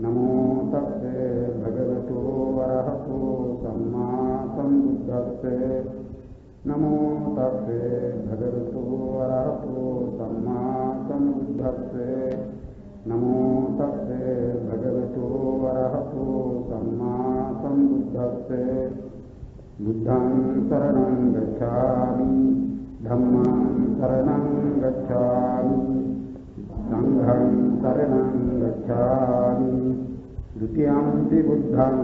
नमो तस्से भगवतो अरहतो सम्मा सम्बुद्धस्से नमो तस्से भगवतो अरहतो सम्मा सम्बुद्धस्से नमो तस्से भगवतो अरहतो सम्मा सम्बुद्धस्से बुद्धं शरणं गच्छामि धम्मं शरणं गच्छामि संघं शरणं गच्छामि द्वितीयंपि बुद्धं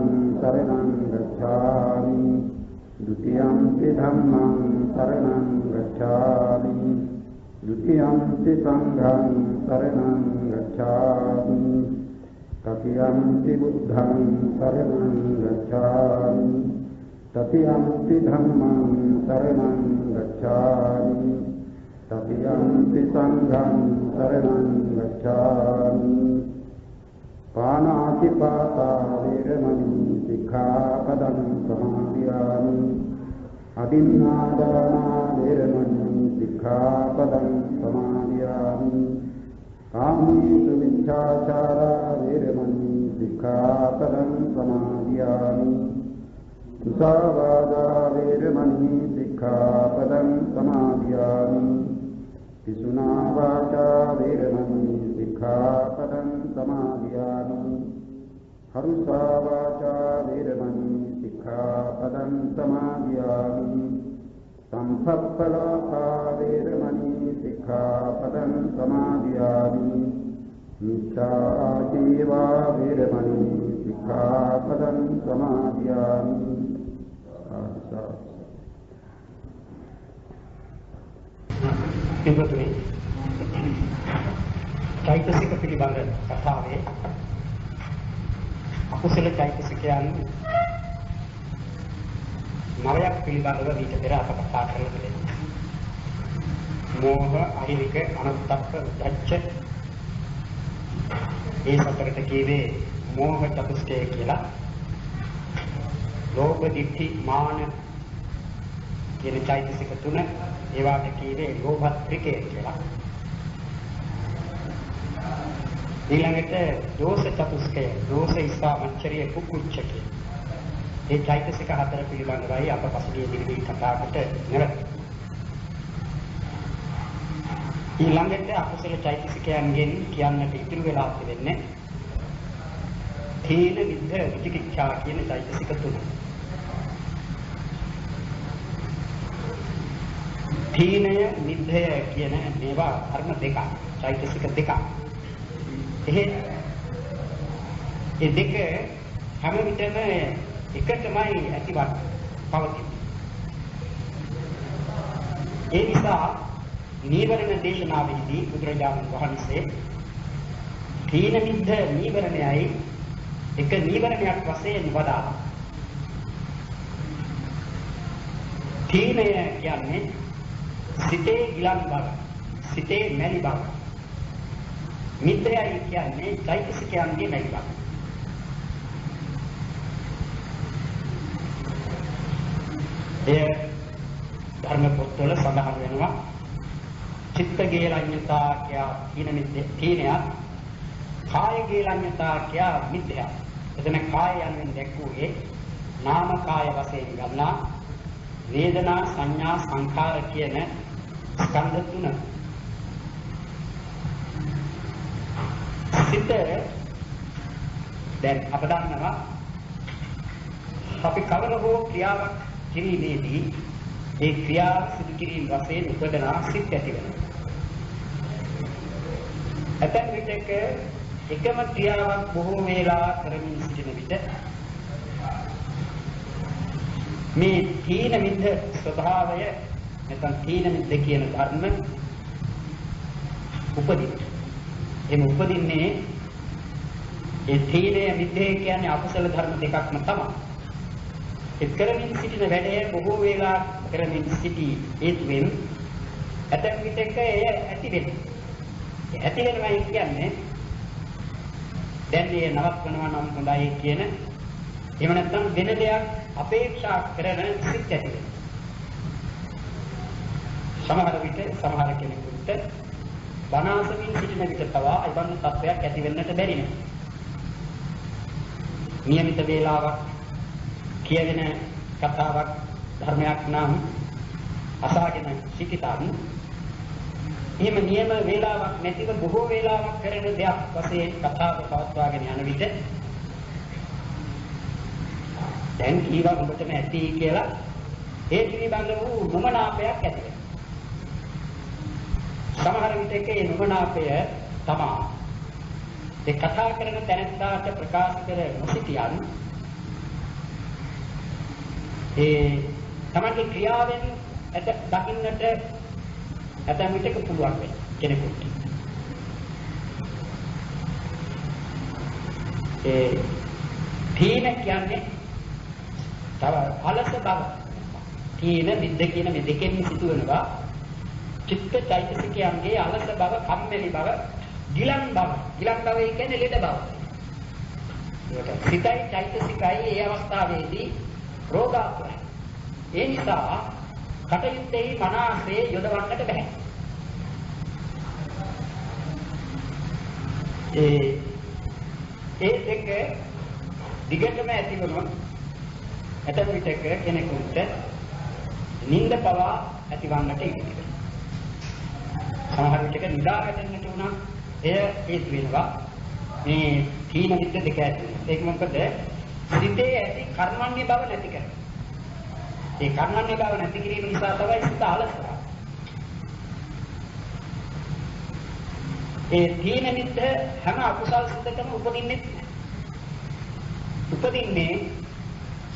शरणं गच्छामि द्वितीयंपि धम्मं शरणं गच्छामि द्वितीयंपि संघं शरणं गच्छामि तृतीयंपि बुद्धं शरणं गच्छामि तृतीयंपि धम्मं शरणं गच्छामि तृतीयंपि संघं शरणं गच्छामि पानातिपाता वेरमणि सिक्खापदं समादयामि अदिन्नादाना वेरमणि सिक्खापदं समादयामि कामेषु मिथ्याचारा वेरमणि सिक्खापदं समादयामि मुसावादा वेरमणि सिक्खापदं समादयामि पिशुना वाचा वेरमणि सिक्खापदं समादयामि हरुषा वाचा वेरमणि सिक्खापदं समादयामि संसप्पलापा वेरमणि सिक्खापदं समादयामि मिथ्याजीवा वेरमणि सिक्खापदं समादयामि පින්වතුනි චෛතසික පිළිබඳ කතාවේ අකුසල චෛතසිකයන් නවයක් පිළිබඳව ඊට පෙර අප කතා කරලා තිබෙනවා. මෝහ, අහිරික, අනුත්තප්ප, උද්ධච්ච ඒ සතරට කියවේ මෝහ චතුස්කය කියලා. ලෝභ, ditthi, මාන කියන චෛතසික තුන ඒවාට කියවේ ලෝභ ත්‍රිකය කියලා. ඊළඟට දෝෂ චතුස්කය, දෝෂ ඉස්සා මච්චරිය කුක්කුච්චකය. මේ චෛතසික හතර පිළිබඳවයි අප පසුගිය දිනදී කතා කොට නැවත. ඊළඟට අකුසල චෛතසිකයන්ගෙන් කියන්නට ඉතුරු වෙලා තිබෙන්නේ තීන විද්ධ විචිකිච්ඡා කියන චෛතසික තුන. තීනය නිද්දය කියන මේවා ධර්ම දෙකක්, චෛතසික දෙකක්. ඒ දෙක හැම විටම එකටමයි ඇතිවත් පවතින්නේ. ඒ නිසා නීවරණ දේශනාවේදී බුදුරජාණන් වහන්සේ තීන නිද්ද නීවරණයයි එක නීවරණයක් වශයෙන් වදාළා. තීනය කියන්නේ සිතේ ගිලන් බව, සිතේ මැලි බව. නිද්දයයි කියන්නේ චෛතසිකයන්ගේ මැලි බව. ඒ ධර්ම පොත්වල සඳහන් වෙනවා චිත්ත ගේලඤ්ඤතා කියා තීනය, කාය ගේලඤ්ඤතා කියා මිද්දය. එතන කාය යනුවෙන් දැක්වුවේ නාම කාය වශයෙන් ගන්නා වේදනා, සංඥා, සංඛාර කියන ස්කන්ධ තුන. සිත දැන් අප දන්නවා අපි කවර හෝ ක්‍රියාවක් කිරීමේදී ඒ ක්‍රියාව සිදු කිරීම වශයෙන් උපදනා සිත් ඇති වෙනවා. ඇතැම් විටක එකම ක්‍රියාවක් බොහෝ වේලා කරමින් සිටින විට මේ තීන මිද්ද ස්වභාවය නැත්නම් තීන මිද්ද කියන ධර්ම උපදින. එම උපදින්නේ ඒ තීනය මිද්දේ කියන්නේ අකුසල ධර්ම දෙකක්ම තමයි. ඒ කරමින් සිටින වැඩේ බොහෝ වේලා කරමින් සිටි ඒතුවෙන් ඇතැම් විටක එය ඇති වෙනවා. ඒ ඇති වෙනවයි කියන්නේ දැන් මේ නවත්වනවා නම් හොඳයි කියන එහෙම නැත්නම් වෙන දෙයක් අපේක්ෂා කරන සිත් ඇති වෙනවා. සමහර විට සමහර කෙනෙකුට බණ අසමින් සිටින විට පවා අයිබන්න තත්වයක් ඇති වෙන්නට බැරි නෑ. નિયમિත වේලාවක් කියවෙන කතාවක් ධර්මයක් නම් අසාගෙන සිටිතාන් එහෙම නියම වේලාවක් නැතිව බොහෝ වේලාවක් කරන දෙයක් වශයෙන් කතාව පවත්වාගෙන යන විට දැන් කීවා ඔබටම ඇති කියලා ඒ පිළිබඳ වූ නුමනාපයක් ඇති වෙනවා. සමහර විටක ඒ නුමනාපය තමයි ඒ කතා කරන තැනට ප්‍රකාශ කර නොසිටියන් ඒ තමන්ගේ ක්‍රියාවෙන් දකින්නට ඇතැම් විටක පුළුවන් වෙන කෙනෙකුට. ඒ තීන කියන්නේ තව අලස බව. තීන විද්ද කියන මේ දෙකෙන් සිදුවනවා චිත්ත චෛතසිකයන්ගේ අලස බව, කම්මැලි බව, ගිලන් බව. ගිලන් බව කියන්නේ ලෙඩ බව. ඒකට සිතයි චෛතසිකයි ඒ අවස්ථාවේදී රෝගාතුරයි. ඒ නිසා කටයුත්තේ මනසේ යොදවන්නට බෑ. ඒ දෙක දිගටම ඇති වුණොත් ඇතැම් විටක කෙනෙකුට නිින්ද පවා ඇතිවන්නට ඉඩ තිබෙනවා. සමහර විටක නිදා ගැටෙන්නට උනත් එය හේතු වෙනවා. මේ තීන විද්ද දෙක ඇති වෙනවා. ඒක මොකද සිතේ ඇති කර්මන්නේ බව නැති කරනවා. ඒ කර්මන්නේ බව නැති කිරීම නිසා තමයි සිත අලසනවා. ඒ තීන විද්ද හැම අකුසල් සිතකම උපදින්නේ නැහැ. උපදින්නේ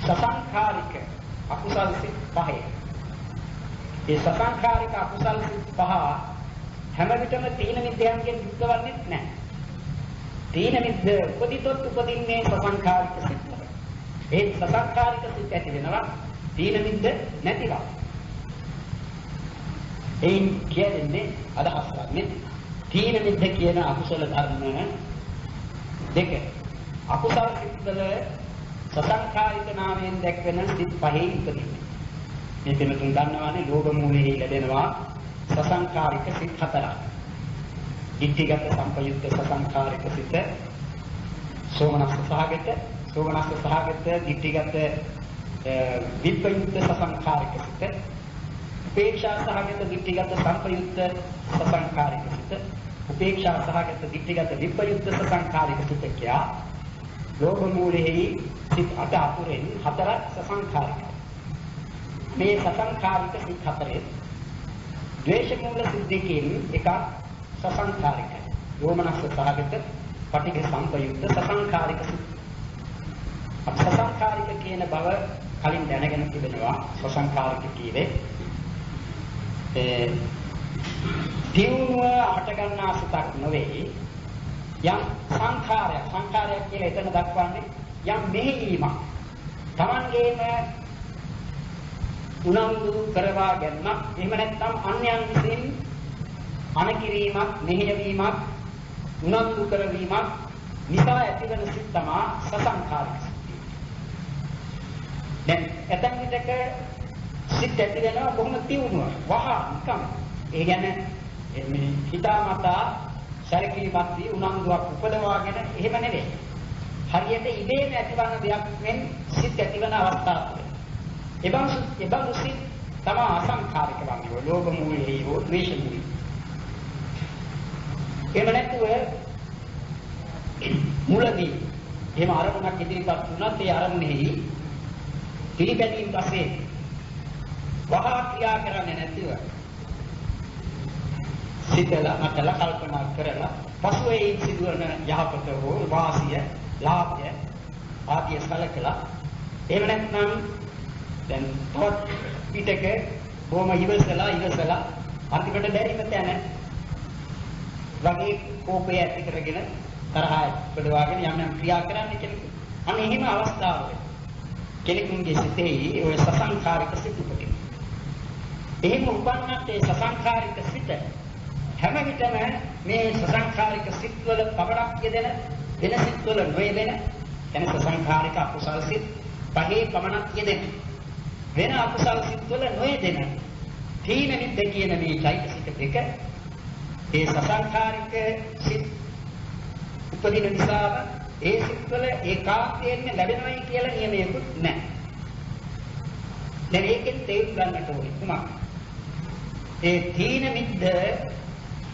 සසංඛාරික අකුසල් සිත් පහේ. ඒ සසංඛාරික අකුසල් සිත් පහ හැම විටම තීන විද්‍යයන්ගෙන් යුක්ත වන්නේ නැහැ. තීන විද්ද උපදිතොත් උපදින්නේ සසංඛාරික සිත්. ඒ සසංඛාරික සිත් ඇති වෙනවා තීන විද්ද නැතිව. එයින් කියන්නේ අදහස් ගන්න තීන විද්ද කියන අකුසල ධර්ම දෙක. අකුසල සිත්වල සසංඛාරික නාමයෙන් දැක්වෙන සිත් පහේ ඉපදින්නේ. මේ දෙමතුන් දන්නවානේ ලෝභ මූලයේ ලැබෙනවා සසංඛාරික සිත් හතරක්. ඉද්ධිගත සංපයුක්ත සසංඛාරික සිත, සෝමනස්ස සහගත, සෝමනස්ස සහගත ඉද්ධිගත විප්‍රයුක්ත සසංඛාරික සිත, උපේක්ෂා සහගත ඉද්ධිගත සංපයුක්ත සසංඛාරික සිත, උපේක්ෂා සහගත ඉද්ධිගත විප්‍රයුක්ත සසංඛාරික සිත කියා ලෝභ මූලයේ සිත් අට අතුරෙන් හතරක් සසංඛාරික. මේ සසංඛාරික සිත් හතරේ ද්වේෂ මූල සිත් දෙකෙන් එකක් සසංඛාරිකයි. යෝමනස්ස සහගත පටිඝ සංපයුක්ත සසංඛාරික සිත්. සසංඛාරික කියන බව කලින් දැනගෙන තිබෙනවා. සසංඛාරික කීවේ දිනුව හට ගන්නා සිතක් නොවේ. යම් සංඛාරයක් කියලා එතන දක්වන්නේ යම් මෙහෙයීමක්. Tamangeම උනන්දු කරවා ගැනීමක්, එහෙම නැත්නම් අන්‍යයන් විසින් අනකිරීමක්, මෙහෙයවීමක්, උනන්දු කරවීමක් නිසා ඇතිවන සිත් තමයි සසංඛාරික සිත්. දැන් ඇතැම් විටක සිත් ඇති වෙනවා බොහොම තියුණුව, වහා නිකම්. ඒ කියන්නේ මේ හිතාමතා ශරීරීමක් දී උනන්දුවක් උපදවාගෙන එහෙම නෙවෙයි. හරියට ඉබේම ඇතිවන දෙයක් මෙන් සිත් ඇතිවන අවස්ථාවක්. එබඳු සිත් තමයි අසංඛාරික වන්නේ. ලෝභ මූලයේ හෝ ද්වේෂ මූලයේ. එහෙම නැතුව මුලදී එහෙම අරමුණක් ඉදිරිපත් වුණත් ඒ අරමුණෙහි පිළිපැදීම් වශයෙන් වහා ක්‍රියා කරන්නේ නැතිව සිතලා අතලා කල්පනා කරලා පසුව ඒ සිදුවන යහපත හෝ වාසිය, ලාභය ආදී සලකලා එහෙම නැත්නම් දැන් තවත් පිටක බොහොම ඉවසලා අන්තිමට බැරිම තැන වගේ කෝපය ඇති කරගෙන තරහා පොදවාගෙන යම් ක්‍රියා කරන්න කෙනෙකු. අන්න එහෙම අවස්ථාවක කෙනෙකුගේ සිතේ ඔය සසංඛාරික සිත් උපදින. එහෙම උපන්නත් ඒ සසංඛාරික සිත හැම විටම මේ සසංඛාරික සිත්වල පවරක් යෙදෙන වෙන සිත්වල නොයෙදෙන එන සසංඛාරික අකුසල් සිත් පහේ පමණක් යෙදෙන වෙන අකුසල් සිත්වල නොයෙදෙන තීන විද්ද කියන මේ චෛතසික දෙක ඒ සසංඛාරික සිත් උපදින නිසා ඒ සිත්වල ඒකාන්තයෙන්ම ලැබෙනවයි කියලා නියමයකුත් නැහැ. දැන් ඒකෙන් තේරුම් ගන්නට ඕනේ කුමක්? ඒ තීන මිද්ද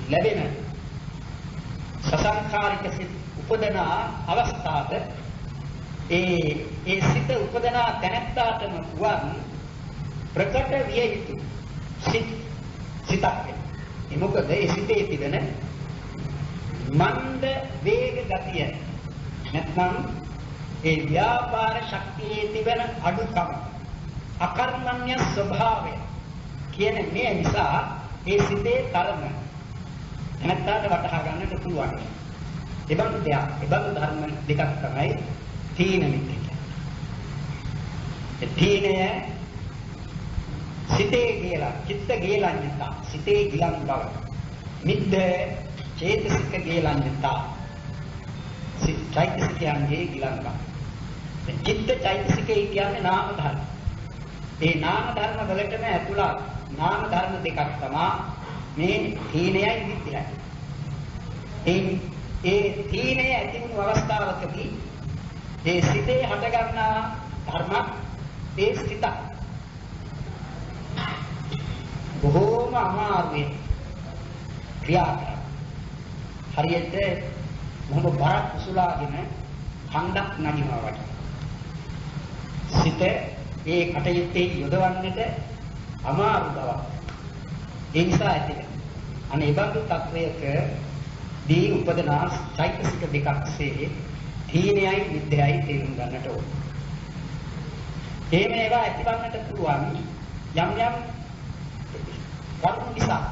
ලැබෙන සසංඛාරික සිත් උපදන අවස්ථාව ඒ සිත උපදන තැනැත්තාටම වුවන් ප්‍රකට විය යුතු සිතක් වෙනවා. මොකද ඒ සිතේ තිබෙන මන්ද වේග ගතිය නැත්නම් ඒ ව්‍යාපාර ශක්තියේ තිබෙන අඩුකම අකර්මණ්‍ය ස්වභාවය කියන මේ නිසා ඒ සිතේ තරම නැත්තාට වටහා ගන්නට පුළුවන්. ඒබඳු ධර්ම දෙකක් තමයි තීන මිද්ද කියන්නේ. ඒ තීනය සිතේ කියලා චිත්ත ගේලඤ්ඤතා සිතේ ගිලන් බව. මිද්ද චේතසික ගේලඤ්ඤතා සිත චෛතසිකයන්ගේ ගිලන් බව. චිත්ත චෛතසිකේ කියන්නේ නාම ධර්ම. ඒ නාම ධර්ම වලටම ඇතුළත් නාම ධර්ම දෙකක් තමයි මේ තීනයයි මිද්දයයි. ඒ තීනය ඇති වුණු අවස්ථාවකදී ඒ සිතේ හටගන්නා ධර්ම ඒ සිත බොහෝම අමාරුවෙන් ක්‍රියා කරනවා. හරියට මොහොම බරක් උසුලාගෙන කන්දක් නගිනවා වගේ. සිත ඒ කටයුත්තේ යොදවන්නට අමාරු බවක්. ඒ නිසා ඇති අනේ බඳු තත්වයක දී උපදනා චෛතසික දෙකක්සේ තීනයයි මිද්දයයි තේරුම් ගන්නට ඕන. එහෙම ඒවා ඇතිවන්නට පුළුවන් යම් යම් කරුණු නිසා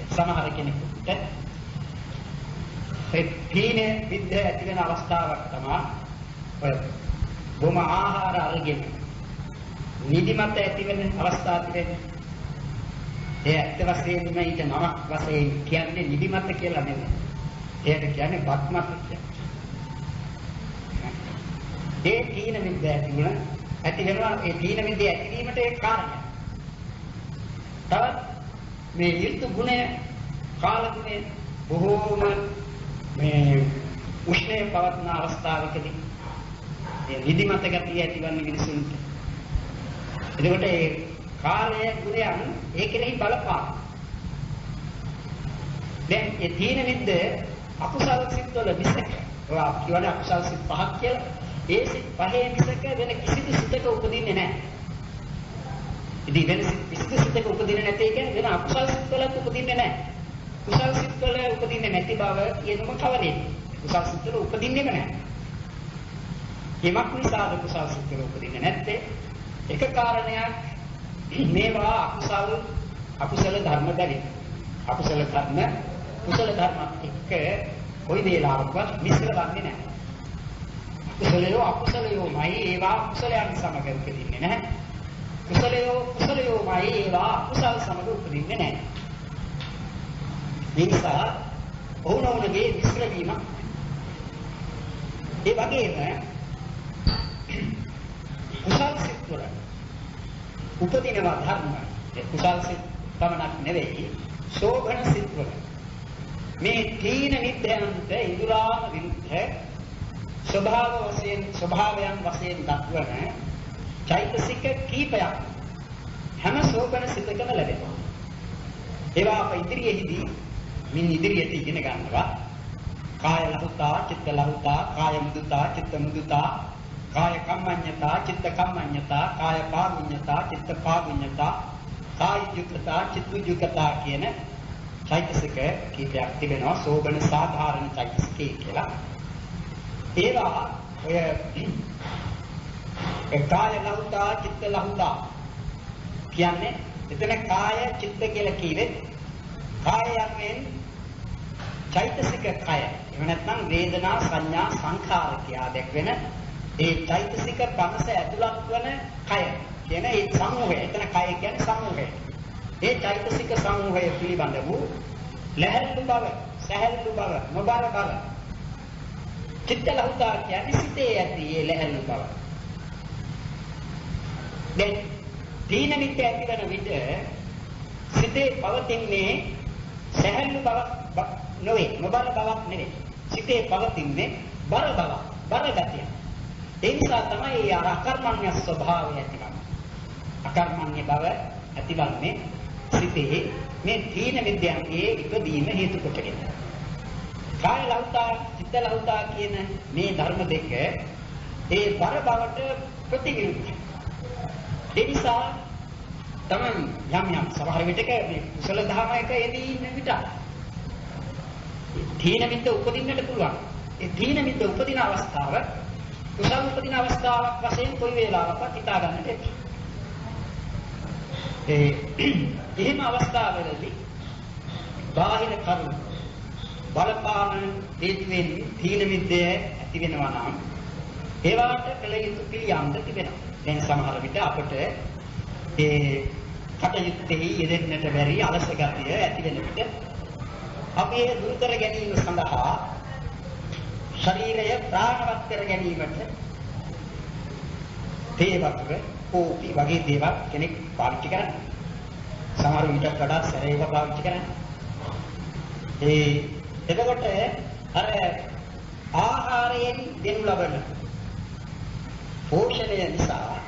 සමහර කෙනෙකුට ඒ තීන මිද්ද ඇති වෙන අවස්ථාවක් තමයි ඔය බොම ආහාර අරගෙන නිදිමත ඇති වෙන අවස්ථා තිබෙන්නේ. ඒ ඇත්ත වශයෙන්ම ඊට නමක් වශයෙන් කියන්නේ නිදිමත කියලා නෙමෙයි. ඒකට කියන්නේ බක්මත් කියලා. ඒ තීන මිද්ද ඇති වෙනවා ඒ තීන මිද්ද ඇතිවීමට ඒ කාරණය. තවත් මේ ඍතු ගුණය කාල ගුණය බොහෝම මේ උෂ්ණය පවත්න අවස්ථාවකදී ඒ නිදිමත ගතිය ඇතිවන්නේ මිනිසුන්ට. එතකොට ඒ කාලය ගුණයන් ඒ කෙරෙහි බලපාන. දැන් ඒ තීන මිද්ද අකුසල සිත්වල මිසක ඔයා කියවනේ අකුසල සිත් පහක් කියලා. ඒ සිත් පහේ මිසක වෙන කිසිදු සිතක උපදින්නේ නැහැ. ඉතින් වෙන කිසිදු සිතක උපදින්නේ නැති එක වෙන අකුසල සිත්වල උපදින්නේ නැහැ. කුසල සිත්වල උපදින්නේ නැති බව කියනම කවරේ? කුසල සිත්වල උපදින්නේම නැහැ. එමක් නිසාද කුසල සිත්වල උපදින්නේ නැත්තේ? එක කාරණයක් මේවා අකුසල ධර්ම බැරි. අකුසල ධර්ම කුසල ධර්මත් එක්ක කොයි වේලාවකවත් මිශ්‍ර වෙන්නේ නැහැ. අකුසලයෝමයි ඒවා කුසලයන් සමග උපදින්නේ නැහැ. කුසලයෝමයි ඒවා අකුසල සමග උපදින්නේ නැහැ. ඒ නිසා ඔවුනොවුනගේ මිශ්‍ර වීම ඒ වගේම කුසල් සිත් වල උපදිනවා ධර්ම ඒ කුසල් සිත් පමණක් නෙවෙයි ශෝභන සිත් වල මේ තීන මිද්දයන්ට ඉදුරාම විරුද්ධ ස්වභාවයන් වශයෙන් දක්වන චෛතසික කීපයක් හැම ශෝභන සිතකම ලැබෙනවා. ඒවා අප ඉදිරියේදී මින් ඉදිරියට ඉගෙන ගන්නවා. කාය ලහුතා, චිත්ත ලහුතා, කාය මුදුතා, චිත්ත මුදුතා, කාය කම්මඤ්ඤතා, චිත්ත කම්මඤ්ඤතා, කාය පාවිඤ්ඤතා, චිත්ත පාවිඤ්ඤතා, කාය යුක්තතා, චිත්ත යුක්තතා කියන චෛතසික කීපයක් තිබෙනවා. සෝබන සාධාරණ චෛතසිකේ කියලා. ඒවා ඔය කාය ලහුතා, චිත්ත ලහුතා කියන්නේ එතන කාය චිත්ත කියලා කිව්වෙත් කායයෙන් චෛතසික කය. එහෙම නැත්නම් වේදනා සංඥා සංඛාර කියා දැක්වෙන ඒ චෛතසික 5 ඇතුළත් වන කය කියන ඒ සමූහය. එතන කය කියන්නේ සමූහය. ඒ චෛතසික සමූහය පිළිබඳ වූ ලැහැල්ලු බව, සැහැල්ලු බව, නොබර බව. චිත්ත ලහුතා කියන්නේ සිතේ ඇති ඒ ලැහැල්ලු බව. දැන් තීන මිද්ද ඇති වෙන විට සිතේ පවතින්නේ සැහැල්ලු බවක් නොවේ, නොබර බවක් නෙවේ. සිතේ පවතින්නේ බර බව, බර ගතිය. ඒ නිසා තමයි අකර්මණ්‍ය ස්වභාවය ඇතිවන්නේ. අකර්මණ්‍ය බව ඇතිවන්නේ සිතේ මේ තීන විද්‍යාවේ ඉදීම හේතු කොටගෙන. කාය ලෞතා, චිත්ත ලෞතා කියන මේ ධර්ම දෙක ඒ බර බවට ප්‍රතිවිරුද්ධයි. ඒ නිසා තමයි යම් සමහර විටක මේ කුසල ධර්මයක යෙදී ඉන්න විට තීන මිද්ද උපදින්නට පුළුවන්. ඒ තීන මිද්ද උපදින අවස්ථාව කුසල උපදින අවස්ථාවක් වශයෙන් කොයි වේලාවකවත් හිතා ගන්නට එපා. එහෙම අවස්ථාවලදී බාහිර කරුණු බලපාන හේතුවෙන් තීන මිද්දේ ඇති වෙනවා නම් ඒවාට කළ යුතු පිළියම්ද තිබෙනවා. දැන් සමහර විට අපට ඒ කටයුත්තේ යෙදෙන්නට බැරි අලස ගතිය ඇති වෙන විට අපි ඒ දුරු කර ගැනීම සඳහා ශරීරය ප්‍රාණවත් කර ගැනීමට තේ වතුර, කෝපි වගේ දේවල් කෙනෙක් පාවිච්චි කරනවා. සමහර විට වඩා සැරේව පාවිච්චි කරනවා. එතකොට අර ආහාරයෙන් දෙනු ලබන පෝෂණය නිසා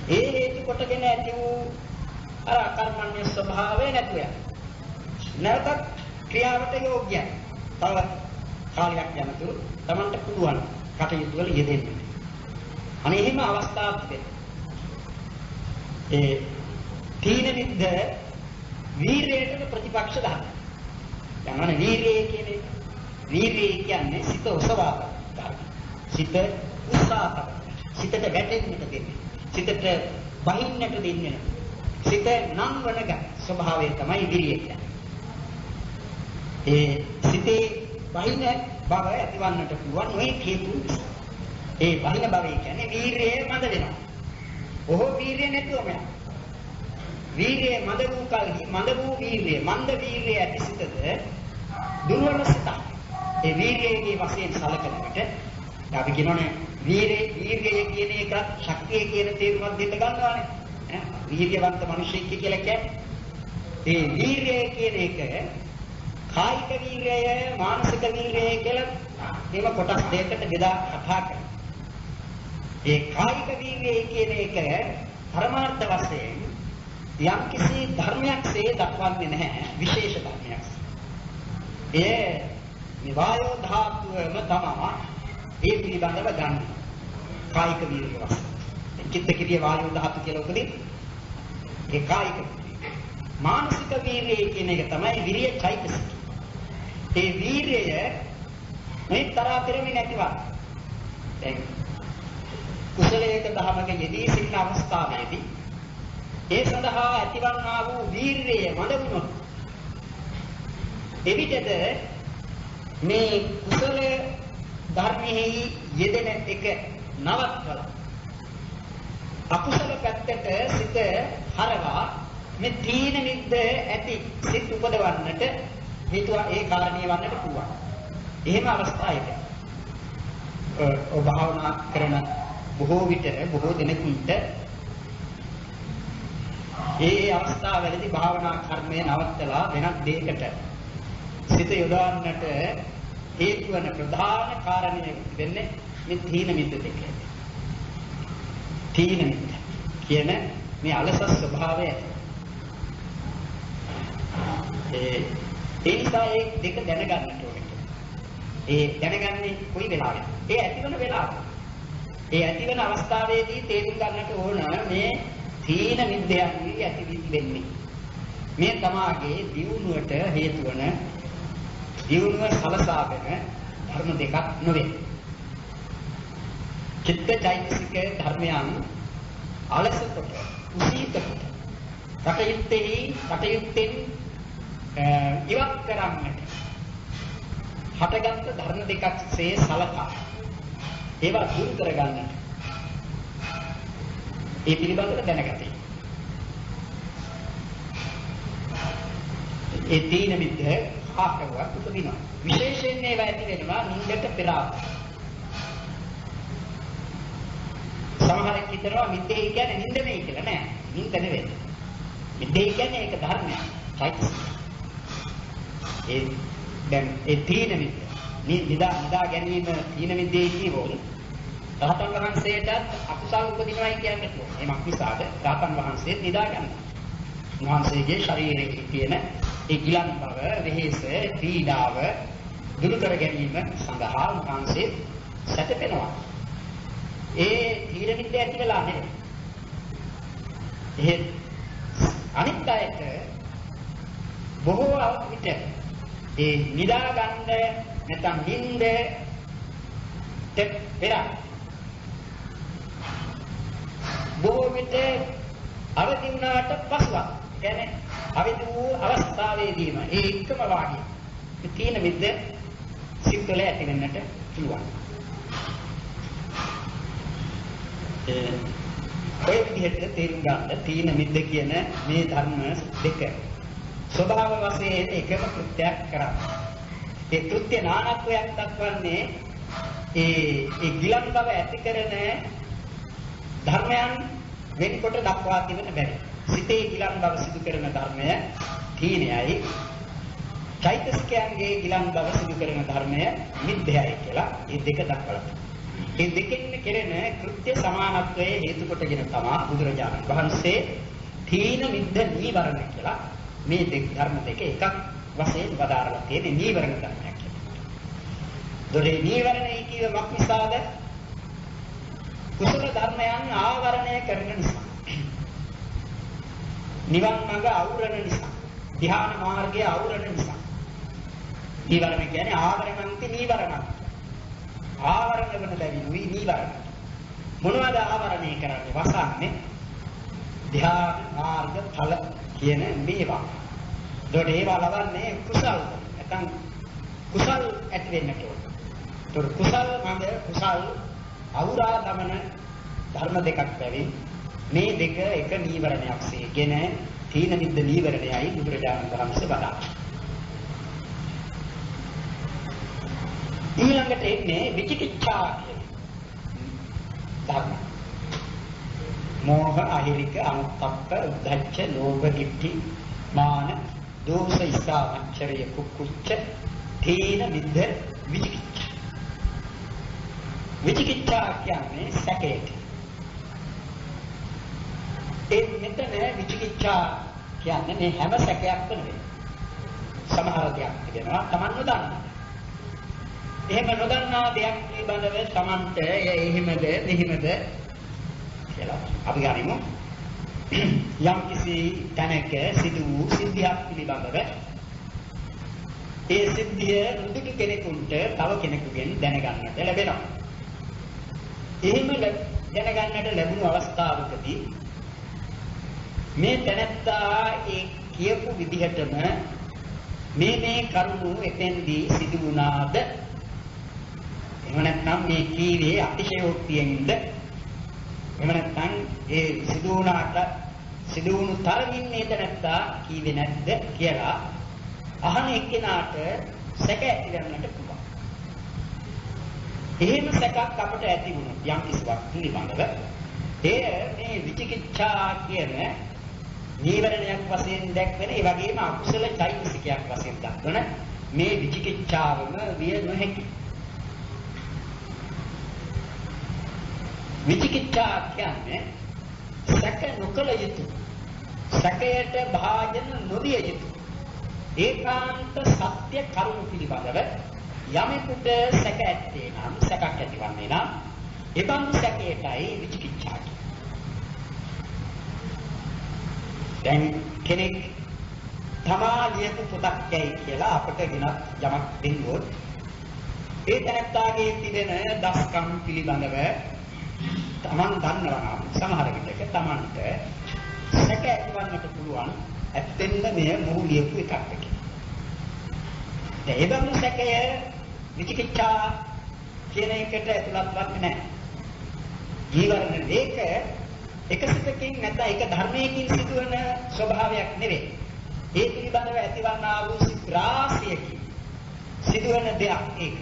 ඒ හේතු කොටගෙන ඇති වූ අර අකර්මණ්‍ය ස්වභාවය නැතුව යනවා. නැවතත් ක්‍රියාවට යෝග්‍යයි. තව කාලයක් යනතුරු Tamanට පුළුවන් කටයුතු වල යෙදෙන්න. අනේ එහෙම අවස්ථාවක් තිබෙනවා. ඒ තීන මිද්ද වීරයට ප්‍රතිපක්ෂ ධර්ම. දැන් අනේ වීරිය කියන්නේ සිත ඔසවා ගන්න. සිත උත්සාහ කරන. සිතට වැටෙන්නට දෙන්නේ. සිතට බහින්නට දෙන්නේ. සිත නංවන ගන්න ස්වභාවය තමයි වීරිය කියන්නේ. ඒ සිතේ බහින බව ඇතිවන්නට පුළුවන් ඔය හේතු නිසා. ඒ බහින බව කියන්නේ වීරිය මඳ වෙනවා. ඔහො වීරිය නැතුවම යනවා. වීරිය මඳ වූ කල්හි මඳ වූ වීරිය මන්ද වීරිය ඇති සිතද දුර්වල සිත. ඒ වීරියගේ වශයෙන් සැලකන විට අපි කියනෝනේ වීරිය කියන එක ශක්තිය කියන තේරුමක් දෙන්න ගන්නවානේ. වීරියවන්ත මිනිසෙක් කියලා කියන්නේ ඒ වීරිය කියන එක කායික වීරිය, මානසික වීරිය කියලා මේව කොටස් දෙකකට බෙදා කතා කරනවා. ඒ කායික වීරිය කියන එක පරමාර්ථ වශයෙන් යම්කිසි ධර්මයක්සේ දක්වන්නේ නැහැ, විශේෂ ධර්මයක්. ඒ නිවායෝ ධාතුවම තමයි ඒ පිළිබඳව ගන්න. කායික වීරිය වශයෙන්. චිත්ත කිරිය වායෝ ධාතු කියලා උපදී. ඒ කායික මානසික වීරිය කියන එක තමයි විරිය චෛතසික. ඒ වීරිය මේ තරහ පෙරමින් ඇතිවන්නේ. දැන් කුසලයක දහමක යෙදී සිටින අවස්ථාවේදී ඒ සඳහා ඇතිවන්නා වූ වීරිය මඳුනොත් එවිටද මේ කුසල ධර්මෙහි යෙදෙන එක නවත්වලා අකුසල පැත්තට සිත හරවා මේ තීන මිද්ද ඇති සිත් උපදවන්නට හේතුව ඒ කාරණේ වන්නට පුළුවන්. එහෙම අවස්ථාවක භාවනා කරන බොහෝ විට බොහෝ දෙනෙකුට ඒ අවස්ථාවවලදී භාවනා කර්මය නවත්තලා වෙනත් දෙයකට සිත යොදවන්නට හේතු වන ප්‍රධාන කාරණය වෙන්නේ මේ තීන මිද්ද දෙක. තීන මිද්ද කියන මේ අලස ස්වභාවය. ඒ නිසා ඒ දෙක දැනගන්නට ඕනේ. ඒ දැනගන්නේ කොයි වෙලාවෙද? ඒ ඇතිවන වෙලාව. ඒ ඇතිවන අවස්ථාවේදී තේරුම් ගන්නට ඕන මේ තීන මිද්දයන්ගේ ඇතිවිලි වෙන්නේ. මේ තමාගේ දියුණුවට හේතු වන දියුණුව සලසාගෙන ධර්ම දෙකක් නොවේ. චිත්ත චෛතසික ධර්මයන් අලස කොට, කුසීත කොට, කටයුත්තෙන් ඉවත් කරන්නට හටගත් ධර්ම දෙකක් සේ සලකා ඒවා දුරු කරගන්නට ඒ පිළිබඳව දැනගතේ. ඒ තීන මිද්ද ආකරුවක් උපදිනවා. විශේෂයෙන් ඒවා ඇති වෙනවා නිින්දට පෙර ආතුව. සමහරක් හිතනවා මිද්දේ කියන්නේ නිින්ද නෙයි කියලා. නෑ, නිින්ද නෙවෙයි. මිද්දේ කියන්නේ ඒක ධර්මයක්. චෛතසික. ඒ දැන් ඒ තීන මිද්ද නිදා ගැනීම තීන මිද්දේ කියවොත් රහතන් වහන්සේටත් අකුසල් උපදිනවයි කියන්නේ කොහොමද? එමක් නිසාද රහතන් වහන්සේ නිදා ගන්නවා. උන්වහන්සේගේ ශරීරයේ තියෙන ඒ ගිලන් බව, වෙහෙස, පීඩාව දුරු කර ගැනීම සඳහා උන්වහන්සේ සැතපෙනවා. ඒ තීන මිද්ද ඇති වෙලා නෙවෙයි. එහෙත් අනිත් අයට බොහෝ විට ඒ නිදා ගන්න නැත්නම් නිින්දට පෙර බොහෝ විට අවදි වුණාට පසුව කියන්නේ අවදි වූ අවස්ථාවේදීම ඒ එකම වාගේ තීන මිද්ද සිත්වල ඇති වෙන්නට පුළුවන්. ඔය විදිහට තේරුම් ගන්න තීන මිද්ද කියන මේ ධර්ම දෙක ස්වභාව වශයෙන් එකම කෘත්‍යයක් කරන්නේ. ඒ කෘත්‍ය නානත්වයක් දක්වන්නේ ඒ ගිලන් බව ඇති කරන ධර්මයන් වෙනකොට දක්වා තිබෙන බැරි. සිතේ ගිලන් බව සිදු කරන ධර්මය තීනයයි. චෛතසිකයන්ගේ ගිලන් බව සිදු කරන ධර්මය මිද්දයයි කියලා මේ දෙක දක්වලා. මේ දෙකෙන් කෙරෙන කෘත්‍ය සමානත්වයේ හේතු කොටගෙන තමයි බුදුරජාණන් වහන්සේ තීන මිද්ද නීවරණ කියලා මේ දෙක ධර්ම දෙක එකක් වශයෙන් වදාරලා තියෙන නීවරණ ධර්මයක් කියලා. දොරේ නීවරණයි කියවමක් නිසාද? කුසල ධර්මයන් ආවරණය කරන නිසා. නිවන් මඟ අවුරන නිසා. ධ්‍යාන මාර්ගය අවුරන නිසා. නීවරණ කියන්නේ ආවරණන්ති නීවරණ. ආවරණ වෙන බැවිනුයි නීවරණ. මොනවද ආවරණය කරන්නේ? වසන්නේ ධ්‍යාන මාර්ග ඵල කියන මේවා. ඒකට ඒවා ලබන්නේ කුසල්. නැත්නම් කුසල් ඇති වෙන්නට ඕන. ඒතර කුසල් මඟ කුසල් අවුරා ගමන ධර්ම දෙකක් බැවින් මේ දෙක එක නීවරණයක් සේගෙන තීන මිද්ද නීවරණයයි බුදුරජාණන් වහන්සේ වදාළා. ඊළඟට එන්නේ විචිකිච්ඡා කියන ධර්ම. මෝහ, අහිරික, අනුත්තප්ප, උද්ධච්ච, ලෝභ, ditthi, මාන, දෝෂ, ඉස්සා, අච්චරය, කුක්කුච්ච, තීන මිද්ද විචිකිච්ඡා. විචිකිච්ඡා කියන්නේ සැකයට. ඒ මෙතන විචිකිච්ඡා කියන්නේ මේ හැම සැකයක්ම නෙවෙයි. සමහර දෙයක් කියනවා Taman නොදන්නා. එහෙම නොදන්නා දෙයක් පිළිබඳව Tamanට එහෙමද මෙහෙමද කියලා අපි ගනිමු. යම් කිසි තැනක සිදු වූ සිද්ධියක් පිළිබඳව ඒ සිද්ධිය මුදුටු කෙනෙකුට තව කෙනෙකුගෙන් දැනගන්නට ලැබෙනවා. එහෙම දැනගන්නට ලැබුණු අවස්ථාවකදී මේ තැනැත්තා ඒ කියපු විදිහටම මේ කරුණු එතෙන්දී සිදු වුණාද? එහෙම නැත්නම් මේ කීවේ අතිශයෝක්තියෙන්ද? එහෙම නැත්නම් ඒ සිදු වුණු තරමින් මේ තැනැත්තා කීවේ නැද්ද කියලා අහන එක්කෙනාට සැක ඇති කරන්නට පුළුවන්. එහෙම සැකක් අපට ඇති වුණොත් යම් කිසිවක් පිළිබඳව එය මේ විචිකිච්ඡා කියන නීවරණයක් වශයෙන් දැක්වෙන ඒ වගේම අකුසල චෛතසිකයක් වශයෙන් දක්වන මේ විචිකිච්ඡාවම විය නොහැකි. විචිකිච්ඡා කියන්නේ සැක නොකළ යුතු, සැකයට භාජන නොවිය යුතු ඒකාන්ත සත්‍ය කරුණු පිළිබඳව යමෙකුට සැක ඇත්තේ නම්, සැකක් ඇතිවන්නේ නම් එබඳු සැකයටයි විචිකිච්ඡා කියන්නේ. දැන් කෙනෙක් තමා ලියපු පොතක් ඇයි කියලා අපට ගෙනත් යමක් දෙන්නොත් ඒ තැනත්තාගේ තිබෙන දස්කම් පිළිබඳව තමන් දන්නවා නම් සමහර විටක තමන්ට සැක ඇතිවන්නට පුළුවන් ඇත්තෙන්ද මෙය මොහු ලියපු එකක් කියලා. දැන් ඒ බඳු සැකය විචිකිච්ඡා කියන එකට ඇතුළත් වෙන්නේ නැහැ. ඊවරණ දෙක එක සිතකින් නැත්නම් එක ධර්මයකින් සිදුවන ස්වභාවයක් නෙවෙයි. ඒ පිළිබඳව ඇතිවන්නා වූ රාශියකින් සිදුවන දෙයක් ඒක.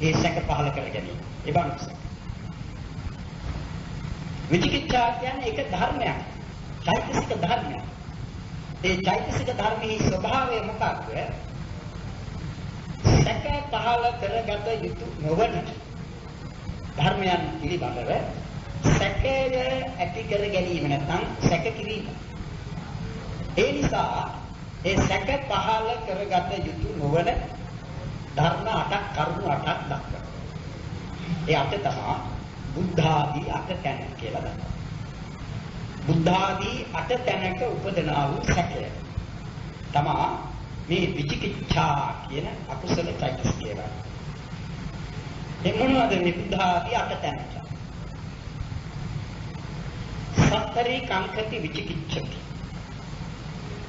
ඒ සැක පහල කර ගැනීම. ඒ බඳු සැක. විචිකිච්ඡා කියන්නේ එක ධර්මයක්. චෛතසික ධර්මයක්. ඒ චෛතසික ධර්මයේ ස්වභාවය මොකක්ද? සැක පහළ කරගත යුතු නොවන ධර්මයන් පිළිබඳව සැකය ඇති කර ගැනීම නැත්නම් සැක කිරීම. ඒ නිසා ඒ සැක පහළ කරගත යුතු නොවන ධර්ම 8ක් කරුණු 8ක් දක්වනවා. ඒ අට තමයි බුද්ධාදී අට තැන කියලා දක්වනවා. බුද්ධාදී අට තැනක උපදනා වූ සැකය තමයි මේ විචිකිච්ඡා කියන අකුසල චෛතසිකය වල. ඒ මොනවද මේ බුද්ධාදී අට තැන? සත්තරී කංකති විචිකිච්ඡති.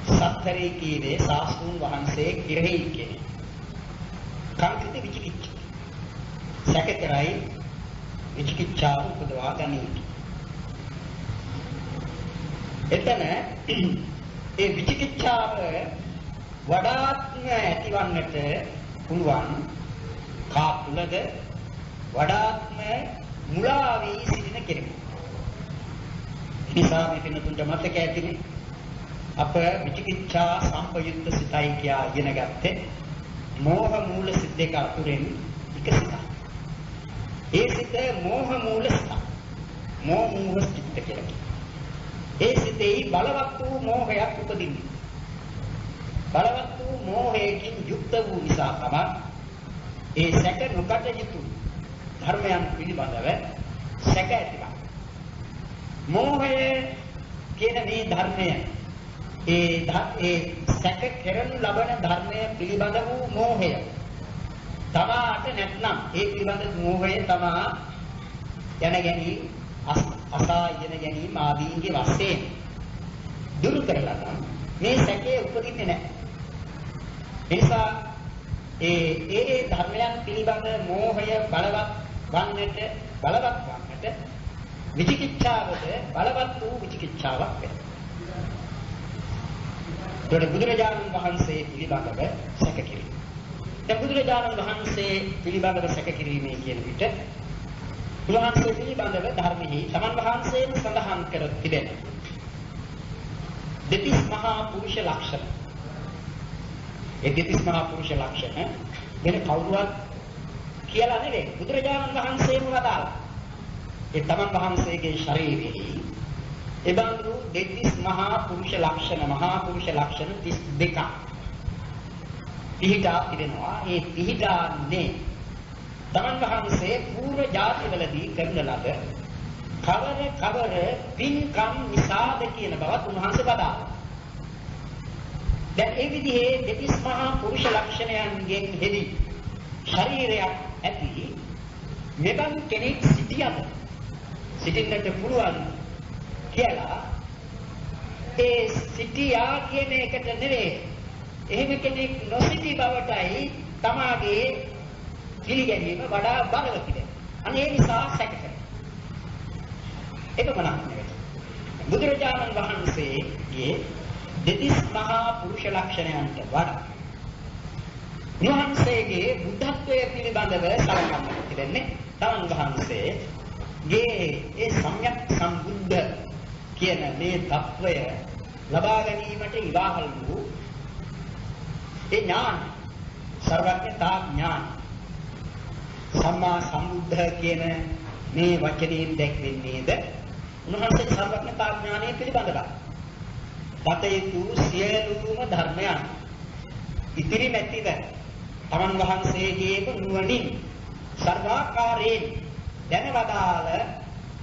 සත්තරී කීවේ සාස්තුන් වහන්සේ කෙරෙහි කියන්නේ. කංකති විචිකිච්ඡති. සැක කරයි විචිකිච්ඡාව උපදවා ගනී. එතන ඒ විචිකිච්ඡාව වඩාත්ම ඇතිවන්නට පුළුවන් කා තුලද වඩාත්ම මුලා වී සිටින කෙනෙකු. නිසා මේ පින්නතුන්ට මතක ඇතිනේ අප විචිකිච්ඡා සම්පයුක්ත සිතයි කියා ඉගෙන ගත්තේ මෝහ මූල සිත් දෙක අතුරෙන් එක සිතයි. ඒ සිත මෝහ මූල සිත. මෝහ මූල සිත කියලා කියනවා. ඒ සිතේ බලවත් වූ මෝහයක් උපදින්නේ. බලවත් වූ මෝහයෙන් යුක්ත වූ නිසා තමයි ඒ සැක නොකට යුතු ධර්මයන් පිළිබඳව සැක ඇතිවන්නේ. මෝහය කියන මේ ධර්මය ඒ සැක කරනු ලබන ධර්මය පිළිබඳ වූ මෝහය තමාට නැත්නම් ඒ පිළිබඳ මෝහය තමා යන ගැනීම අසා යන ගැනීම ආදීන්ගේ වශයෙන් දුරු කරලා නම් මේ සැකේ උපදින්නේ නැහැ. ඒ නිසා ඒ ධර්මයන් පිළිබඳ මෝහය බලවත් වන්නට විචිකිච්ඡාවද බලවත් වූ විචිකිච්ඡාවක් වෙනවා. ඒකට බුදුරජාණන් වහන්සේ පිළිබඳව සැක කිරීම. දැන් බුදුරජාණන් වහන්සේ පිළිබඳව සැක කිරීමේ කියන විට උන්වහන්සේ පිළිබඳව ධර්මෙහි තමන් වහන්සේම සඳහන් කර තිබෙන දෙතිස් මහා පුරුෂ ලක්ෂණ. ඒ දෙතිස් මහා පුරුෂ ලක්ෂණ වෙන කවුරුවත් කියලා නෙවෙයි බුදුරජාණන් වහන්සේම වදාළා. ඒ තමන් වහන්සේගේ ශරීරෙහි එබඳු දෙතිස් මහා පුරුෂ ලක්ෂණ 32ක් පිහිටා තිබෙනවා. ඒ පිහිටාන්නේ තමන් වහන්සේ පූර්ව ජාතිවලදී කරන ලද කවර පින්කම් නිසාද කියන බවත් උන්වහන්සේ බදාලා. දැන් ඒ විදිහේ දෙතිස් මහා පුරුෂ ලක්ෂණයන්ගෙන් හෙළි ශරීරයක් ඇති මෙබඳු කෙනෙක් සිටින්නට පුළුවන් කියලා ඒ සිටියා කියන එකට නෙවෙයි එහෙම කෙනෙක් නොසිටි බවටයි තමාගේ පිළිගැනීම වඩා බලව තිබෙනවා. අනේ නිසා සැක කරනවා. ඒක මනක් නෙවෙයි. බුදුරජාණන් වහන්සේගේ දෙතිස් මහා පුරුෂ ලක්ෂණයන්ට වඩා උන්වහන්සේගේ බුද්ධත්වයේ පිළිබඳව සලකන්නට තිබෙන්නේ තමන් වහන්සේගේ ඒ සම්‍යක් සම්බුද්ධ කියන මේ තත්වය ලබා ගැනීමට ඉවහල් වූ ඒ ඥාන සර්වඥතා ඥාන සම්මා සම්බුද්ධ කියන මේ වචනයෙන් දැක්වෙන්නේද උන්වහන්සේ සර්වඥතා ඥානය පිළිබඳව දතයුතු සියලුම ධර්මයන් ඉතිරි නැතිව තමන් වහන්සේගේම නුවණින් සර්වාකාරයෙන් දැනවදාළ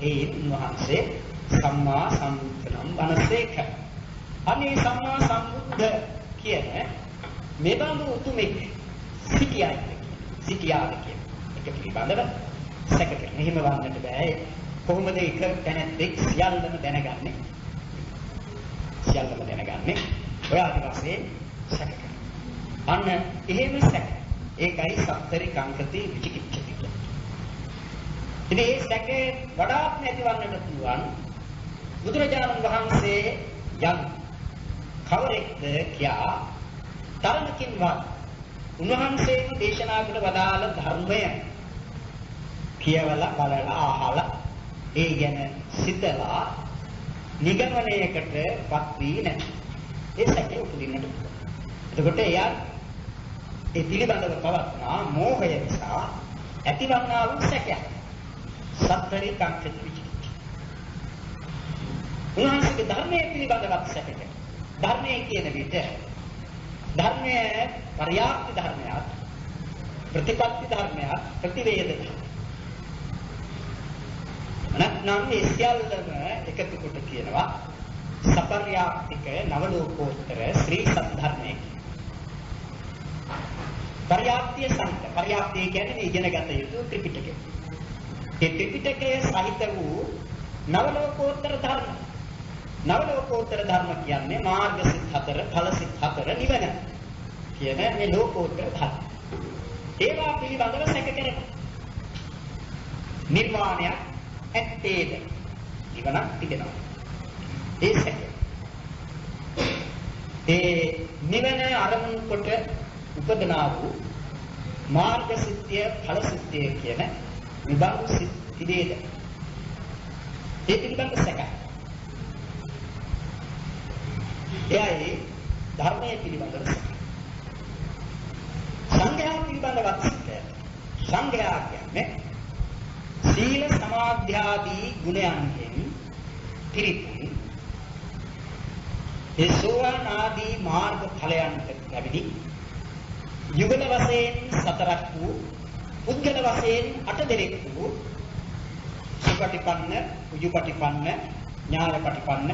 ඒ උන්වහන්සේ සම්මා සම්බුද්ධනම් වනසේක. අනේ සම්මා සම්බුද්ධ කියන මෙබඳු උතුමෙක් සිටියාද කියන එක පිළිබඳව සැක කරන. එහෙම වන්නට බෑ. කොහොමද එක තැනැත්තෙක් සියල්ලම දැනගන්නේ? ඔය ආදිවාසී සැක කරන. අන්න එහෙම සැක. ඒකයි සත්තරි කංකති විචිකිච්ඡති කියන්නේ. ඉතින් ඒ සැක වඩාත් නැතිවන්නට පුළුවන් බුදුරජාණන් වහන්සේ යම් කවරෙක්ද කියා තරණකින්වත් උන්වහන්සේම දේශනා කොට වදාළ ධර්මය කියවලා බලලා අහලා ඒ ගැන සිතලා නිගමනයකටපත් වී නැහැ. ඒ සැකේ උපදින්නට පුළුවන්. එතකොට එයා ඒ පිළිබඳව පවත්නා මෝහය නිසා ඇතිවන්නා වූ සැකයක්. සත්තරේ කාංකති විචිකිච්ඡා. උන්වහන්සේගේ ධර්මයේ පිළිබඳවත් සැකයක්. ධර්මයේ කියන විට ධර්මයේ පරියාප්ති ධර්මයක්, ප්‍රතිපත්ති ධර්මයක්, ප්‍රතිවේද ධර්මයක්. නැත්නම් මේ සියල්ලම එකතු කොට කියනවා සපර්යාප්තික නවලෝකෝත්තර ශ්‍රී සද්ධර්මයේ. පර්යාප්තිය සහිත පර්යාප්තිය කියන්නේ ඉගෙනගත යුතු ත්‍රිපිටකය. ඒ ත්‍රිපිටකයේ සහිත වූ නවලෝකෝත්තර ධර්ම. නවලෝකෝත්තර ධර්ම කියන්නේ මාර්ග සිත් 4, ඵල සිත් 4 නිවන කියන මේ ලෝකෝත්තර ධර්ම. ඒවා පිළිබඳව සැක කරනවා. නිර්වාණයක් ඇත්තේද? නිවනක් තිබෙනවා. ඒ සැක. ඒ නිවන අරමුණු කොට උපදනා වූ මාර්ග සිත්ය, ඵල සිත්ය කියන විභංග සිත් තිබේද? ඒ පිළිබඳ සැකයි. එයයි ධර්මයේ පිළිබඳව සැකයි. සංඝයා පිළිබඳවත් සැකයි. සංඝයා කියන්නේ සීල සමාධ්‍යාදී ගුණයන්ගෙන් පිරිපුන් ඒ සෝවාන් ආදී මාර්ග ඵලයන්ට ලැබෙති. යුගල වශයෙන් 4ක් වූ පුද්ගල වශයෙන් 8 දෙනෙක් වූ සුපටිපන්න, උජුපටිපන්න, ඥානපටිපන්න,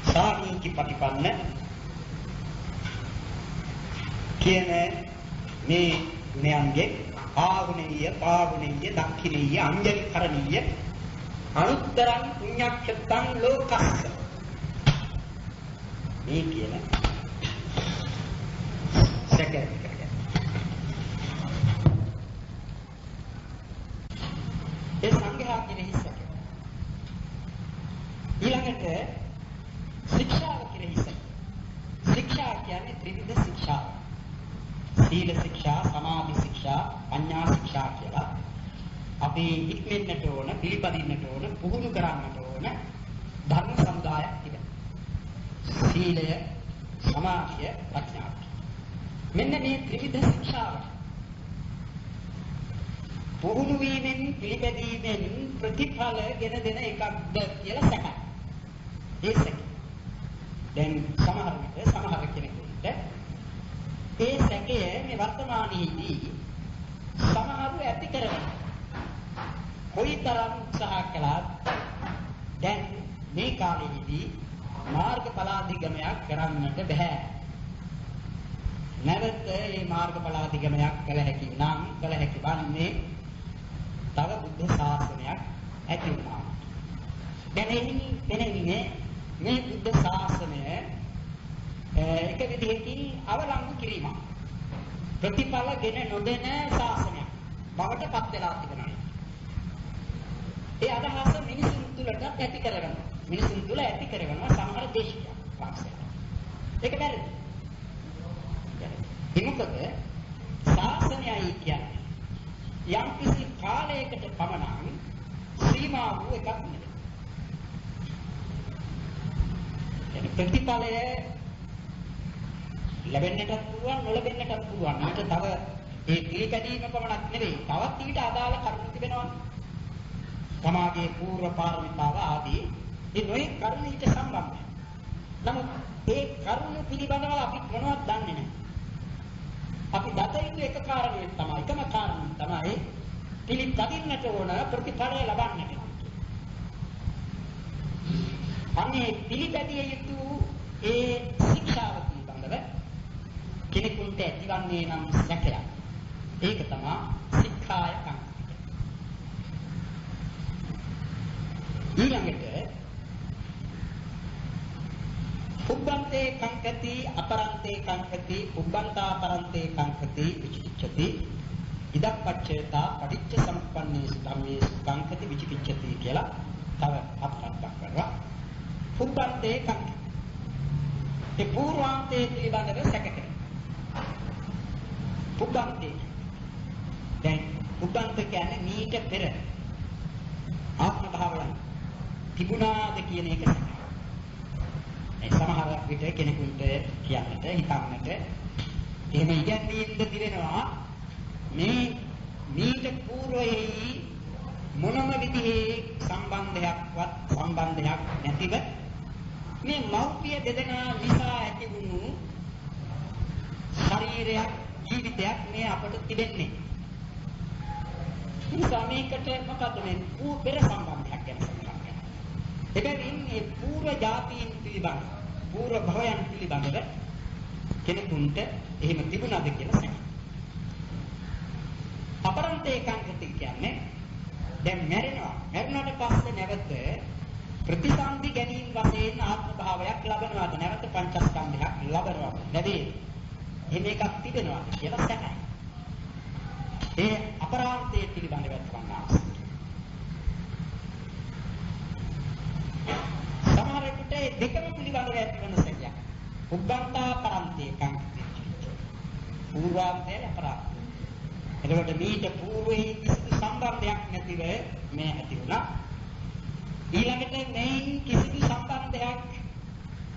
සාමීචිපටිපන්න කියන මේ ගුණයන්ගේ ආගුණීය, පාගුණීය, දක්ඛිනීය, අංජලි කරණීය අනුත්තරං පුඤ්ඤක්ඛතං ලෝකස්ස මේ කියන සැකය. ඒ සංඝයා කෙරෙහි සැකය. ඊළඟට ශික්ෂාව කෙරෙහි සැකය. ශික්ෂා කියන්නේ ත්‍රිවිධ ශික්ෂා. සීල ශික්ෂා, සමාධි ශික්ෂා, පඤ්ඤා ශික්ෂා කියලා. අපි ඉක්මෙන්නට ඕන, පිළිපදින්නට ඕන, පුහුණු කරන්නට ඕන ධර්ම සමුදායක් තිබෙනවා. සීලය, සමාධිය, ප්‍රඥාව. මෙන්න මේ ත්‍රිවිධ ශික්ෂාව. පුහුණු වීමෙන්, පිළිපැදීමෙන් ප්‍රතිඵල ගෙන දෙන එකක්ද කියලා සැකයි. ඒ සැකය. දැන් සමහර කෙනෙකුට ඒ සැකය මේ වර්තමානයේදී සමහරව ඇති කරගන්න. කොයිතරම් උත්සාහ කළත් දැන් මේ කාලෙදී මාර්ගඵලාධිගමනයක් කරන්නට බෑ. නැවත මේ මාර්ගඵලාධිගමනයක් කළ හැකි නම් කළ හැකි වන්නේ තව බුද්ධ ශාසනයක් ඇති වුණා. දැන් එන්නේ මේ බුද්ධ ශාසනය එක විදිහකින් අවලංගු කිරීමක්. ප්‍රතිඵල ගෙන නොදෙන ශාසනයක් බවට පත් වෙලා තිබෙනවා. ඒ අදහස මිනිසුන් තුළට ඇති කරගන්නවා. මිනිසුන් තුළ ඇති කරගන්නවා සමහර දේශික පාක්ෂයක්. ඒක බැරි. මොකද ශාසනයයි කියන්නේ යම් කිසි කාලයකට පමණ සීමා වූ එකක් නෙවෙයි. එනි ප්‍රතිඵලය ලැබෙන්නටත් පුළුවන්, නොලැබෙන්නටත් පුළුවන්. ඊට තව ඒ පිළිපැදීම පමණක් නෙවෙයි. තවත් ඊට අදාළ කරුණු තිබෙනවා. තමාගේ පූර්ව පාරමිතාව ආදී ඒ නොයෙක් කරුණු ඊට සම්බන්ධයි. නමුත් ඒ කරුණු පිළිබඳව අපි මොනවද දන්නේ නැහැ. අපි දත යුතු එක කාරණයක් තමයි, එකම කාරණය තමයි පිළිපදින්නට ඕන ප්‍රතිඵලය ලබන්නට. අනේ පිළිපැදිය යුතු ඒ ශික්ෂාව පිළිබඳව කෙනෙකුට ඇතිවන්නේ නම් සැකයක්. ඒක තමයි සික්ඛාය කං. ඊළඟට උබ්බන්තේ කංකති අපරන්තේ කංකති උබ්බන්තා පරන්තේ කංකති විචිකිච්ඡති ඉදප්පච්චේතා පටිච්ච සම්පන්නේසු ධම්මේසු කංකති විචිකිච්ඡති කියලා තව හතරක් දක්වනවා. උබ්බන්තේ කංකති ඒ පූර්වාන්තයේ පිළිබඳව සැකකරන. උබ්බන්තේ දැන් උබ්බන්ත කියන්නේ මීට පෙර ආත්ම භාවයන් තිබුණාද කියන එක සැකයි. සමහර විට කෙනෙකුට කියන්නට හිතන්නට එහෙම ඉගැන්වීමද තිබෙනවා මේ මීට పూర్වයේ මොනම විදිහේ සම්බන්ධයක් නැතිව මේ මෞපිය දෙදෙනා නිසා ඇති වුණු ශරීරයක් ජීවිතයක් මේ අපට තිබෙන්නේ. නිසා මේකට මොකද මේ පෙර සම්බන්ධයක් ගැන සඳහන් කරනවා. එබැවින් මේ పూర్ව ජාතීන් පිළිබඳ పూర్ව භවයන් පිළිබඳව කෙනෙකුට එහෙම තිබුණාද කියලා සැක. අපරන්තේ කාංකති කියන්නේ දැන් මැරුණාට පස්සේ නැවත ප්‍රතිසන්දි ගැනීම වශයෙන් ආත්ම භාවයක් ලබනවාද නැවත පංචස්කන්ධයක් ලබනවාද නැදී එහෙම එකක් තිබෙනවා කියලා සැකයි. ඒ අපරාන්තයේ පිළිබඳව වන්නා. සමහරෙකුට දෙකම පිළිබඳව ඇතිවන සැකයක්. උබ්බන්තා පරන්තේ කාංකති. පූර්වාන්තය අපරාන්තය. එතකොට මීට పూర్වයේ කිසිදු සම්බන්ධයක් නැතිව මේ ඇති වුණා. ඊළඟට මේ කිසිදු සම්බන්ධයක්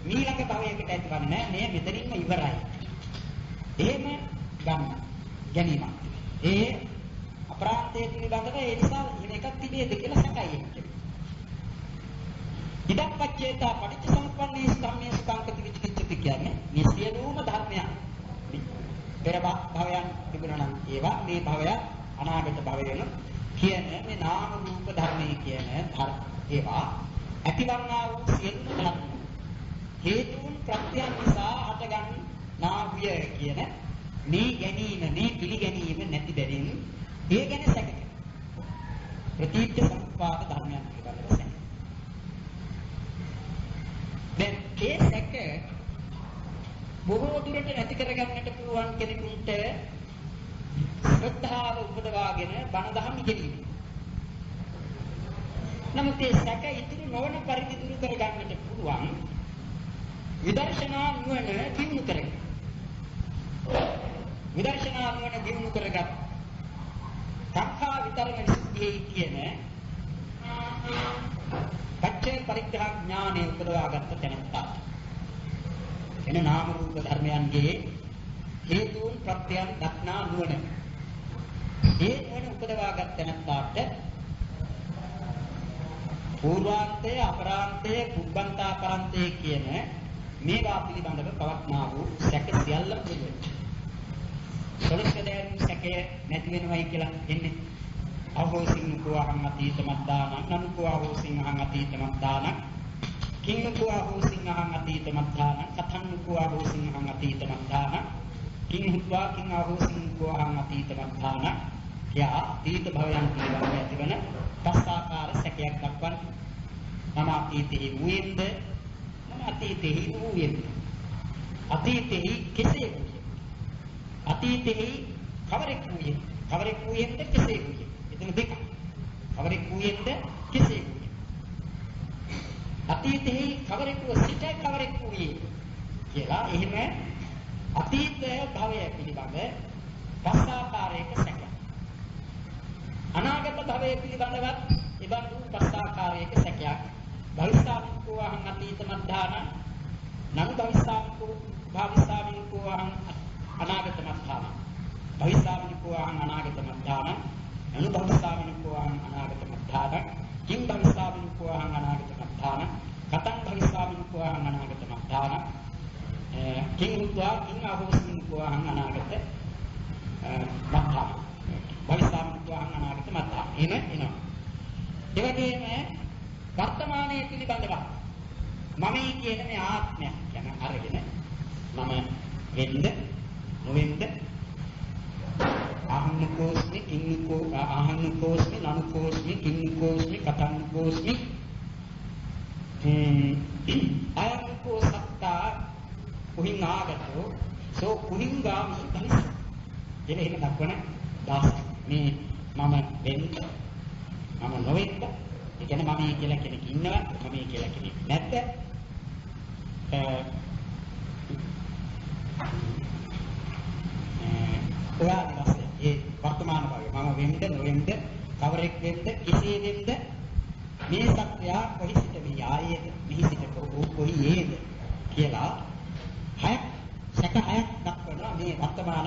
ඊළඟ භවයකට ඇතිවන්නේ නැහැ. මේ මෙතනින්ම ඉවරයි. එහෙම ගැනීමක්. ඒ අපරාන්තයේ පිළිබඳව ඒ නිසා එහෙම එකක් තිබේද කියලා සැකයි එන්නේ. ඉදප්පච්චේතා පටිච්චසමුප්පන්නේ සම්මේ සුඛංකති විචිකිච්ඡති කියන්නේ මේ සියලුම ධර්මයන් පෙර භවයන් තිබුණා නම් ඒවා මේ භවය අනාගත භවයන කියන මේ නාම රූප ධර්මයේ කියන ඒවා ඇතිවන්නා වූ සියලුම ධර්ම හේතුන් ප්‍රත්‍යයන් නිසා හටගන්නා වූ කියන මේ ගැනීම මේ පිළිගැනීම නැති බැවින් ඒ ගැන සැකයි. ප්‍රතිච්ඡ සම්පාද ධර්මයන් පිළිබඳව සැකයි. දැන් ඒ සැක බොහෝ දුරට නැති කරගන්නට පුළුවන් කෙනෙකුට ශ්‍රද්ධාව උපදවාගෙන බණ දහම් ඉගෙනීම. නමුත් ඒ සැක ඉතිරි නොවන පරිදි දුරු කරගන්නට පුළුවන් විදර්ශනා නුවණ දිනු කරගන්න. විදර්ශනා නුවණ දිනු කරගත් සංඛා විතරණ විසුද්ධියේ කියන පච්චේ පරිග්‍රහ ඥානෙ උපදවාගත්ත තැනත්තා. එන නාම රූප ධර්මයන්ගේ හේතුන් ප්‍රත්‍යයන් දක්නා නුවණ. ඒ නුවණ උපදවාගත් තැනත්තාට పూర్වාන්තය අපරාන්තය කුබ්බන්තා පරන්තය කියන මේවා පිළිබඳව පවත්නා වූ සැක සියල්ලම පිළිවෙල. සොලස්කදයන් සැකය නැති වෙනවයි කියලා එන්නේ. අහෝසින් කුවහං අතීත මද්දානං නනුකෝ අහෝසින් අහං අතීත මද්දානං කිංකෝ අහෝසින් අහං අතීත මද්දානං කතංකෝ අහෝසින් අහං අතීත මද්දානං කිංහුත්වා කිං අහෝසින් කුවහං අතීත මද්දානං යා අතීත භවයන් පිළිබඳව ඇතිවන පස්සාකාර සැකයක් දක්වන මම අතීතෙහි වූයෙන්ද මම අතීතෙහි වූයෙන්ද අතීතෙහි කෙසේ වූයෙන්ද අතීතෙහි කවරෙක් වූයෙන්ද කෙසේ වූයෙන්ද එතන දෙක කවරෙක් වූයෙන්ද කෙසේ වූයෙන්ද අතීතෙහි කවරෙකුව සිට කවරෙක් වූයේ කියලා එහෙම අතීත භවය පිළිබඳ පස්සාකාරයක සැක අනාගත භවය පිළිබඳවත් එබඳු පස්සාකාරයක සැකයක් භවිෂාමිකෝ අහං අතීත මද්ධාන නං භවිෂාමිකෝ අහං අනාගත මද්ධාන භවිෂාමිකෝ අහං අනාගත මද්ධාන නං භවිෂාමිකෝ අහං අනාගත මද්ධාන කිං භවිෂාමිකෝ අහං අනාගත මද්ධාන කතං භවිෂාමිකෝ අහං අනාගත මද්ධාන කිං උත්වා කිං අහෝසිකෝ අහං අනාගත මද්ධාන භවිෂාමිකෝ අහං අනාගත මද්ධාන එනවා ඒ වගේම වර්තමානයේ පිළිබඳව මම කියන මේ ආත්මය කියන අරගෙන මම වෙන්න නොවෙන්න අහන්නකෝස්මි කින්නකෝ අහන්නකෝස්මි නනුකෝස්මි කින්නකෝස්මි කතන්නකෝස්මි අයන්නකෝ සත්තා කුහින් ආගතෝ සෝ කුහින් ගාමි ධනිස එන එක දක්වන දාස මේ මම වෙන්න මම නොවෙන්න ඒ කියන්නේ මම කියලා කෙනෙක් ඉන්නවා මම කියලා කෙනෙක් නැත්ද ඔයාලි වශයෙන් ඒ වර්තමාන භවයේ මම වෙන්න නොවෙන්න කවරෙක් වෙන්න කෙසේ වෙන්න මේ සත්‍යය කොහි සිට මේ ආයේද මෙහි සිට කොහි යේද කියලා හයක් සැක හයක් දක්වනවා මේ වර්තමාන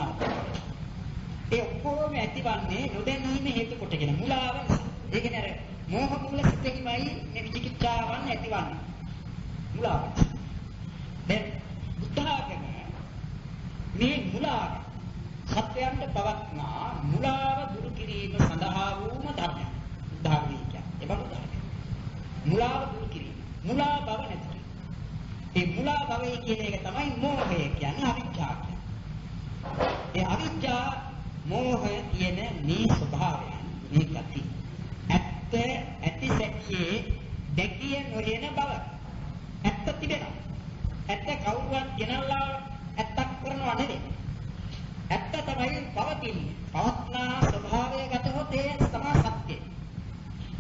ඒ ඔක්කොම ඇතිවන්නේ නොදැනීම හේතු කොටගෙන මුලාව නිසා. ඒ කියන්නේ අර මෝහ මූල සිතෙහිමයි මේ විචිකිච්ඡාවන් ඇතිවන්නේ. මුලාව. දැන් බුද්ධාගම මේ මුලාව සත්‍යයන්ට පවත්නා මුලාව දුරු කිරීම සඳහා වූම ධර්මයක්. බුද්ධාගමී කියන්නේ. ඒ බඳු ධර්මයක්. මුලාව දුරු කිරීම. මුලා බව නැති කිරීම. ඒ මුලා භවය කියන එක තමයි මෝහය කියන්නේ අවිජ්ජා කියන්නේ. ඒ අවිජ්ජා මෝහය කියන මේ ස්වභාවයන් මේ ගති. ඇත්ත ඇති සැකයේ දැකිය නොයන බව. ඇත්ත තිබෙනවා. ඇත්ත කවුරුවත් ගෙනල්ලා ඇත්තක් කරනවා නෙවෙයි. ඇත්ත තමයි පවතින්නේ. පවත්නා ස්වභාවය ගතහොත් ඒ තමයි සත්‍යය.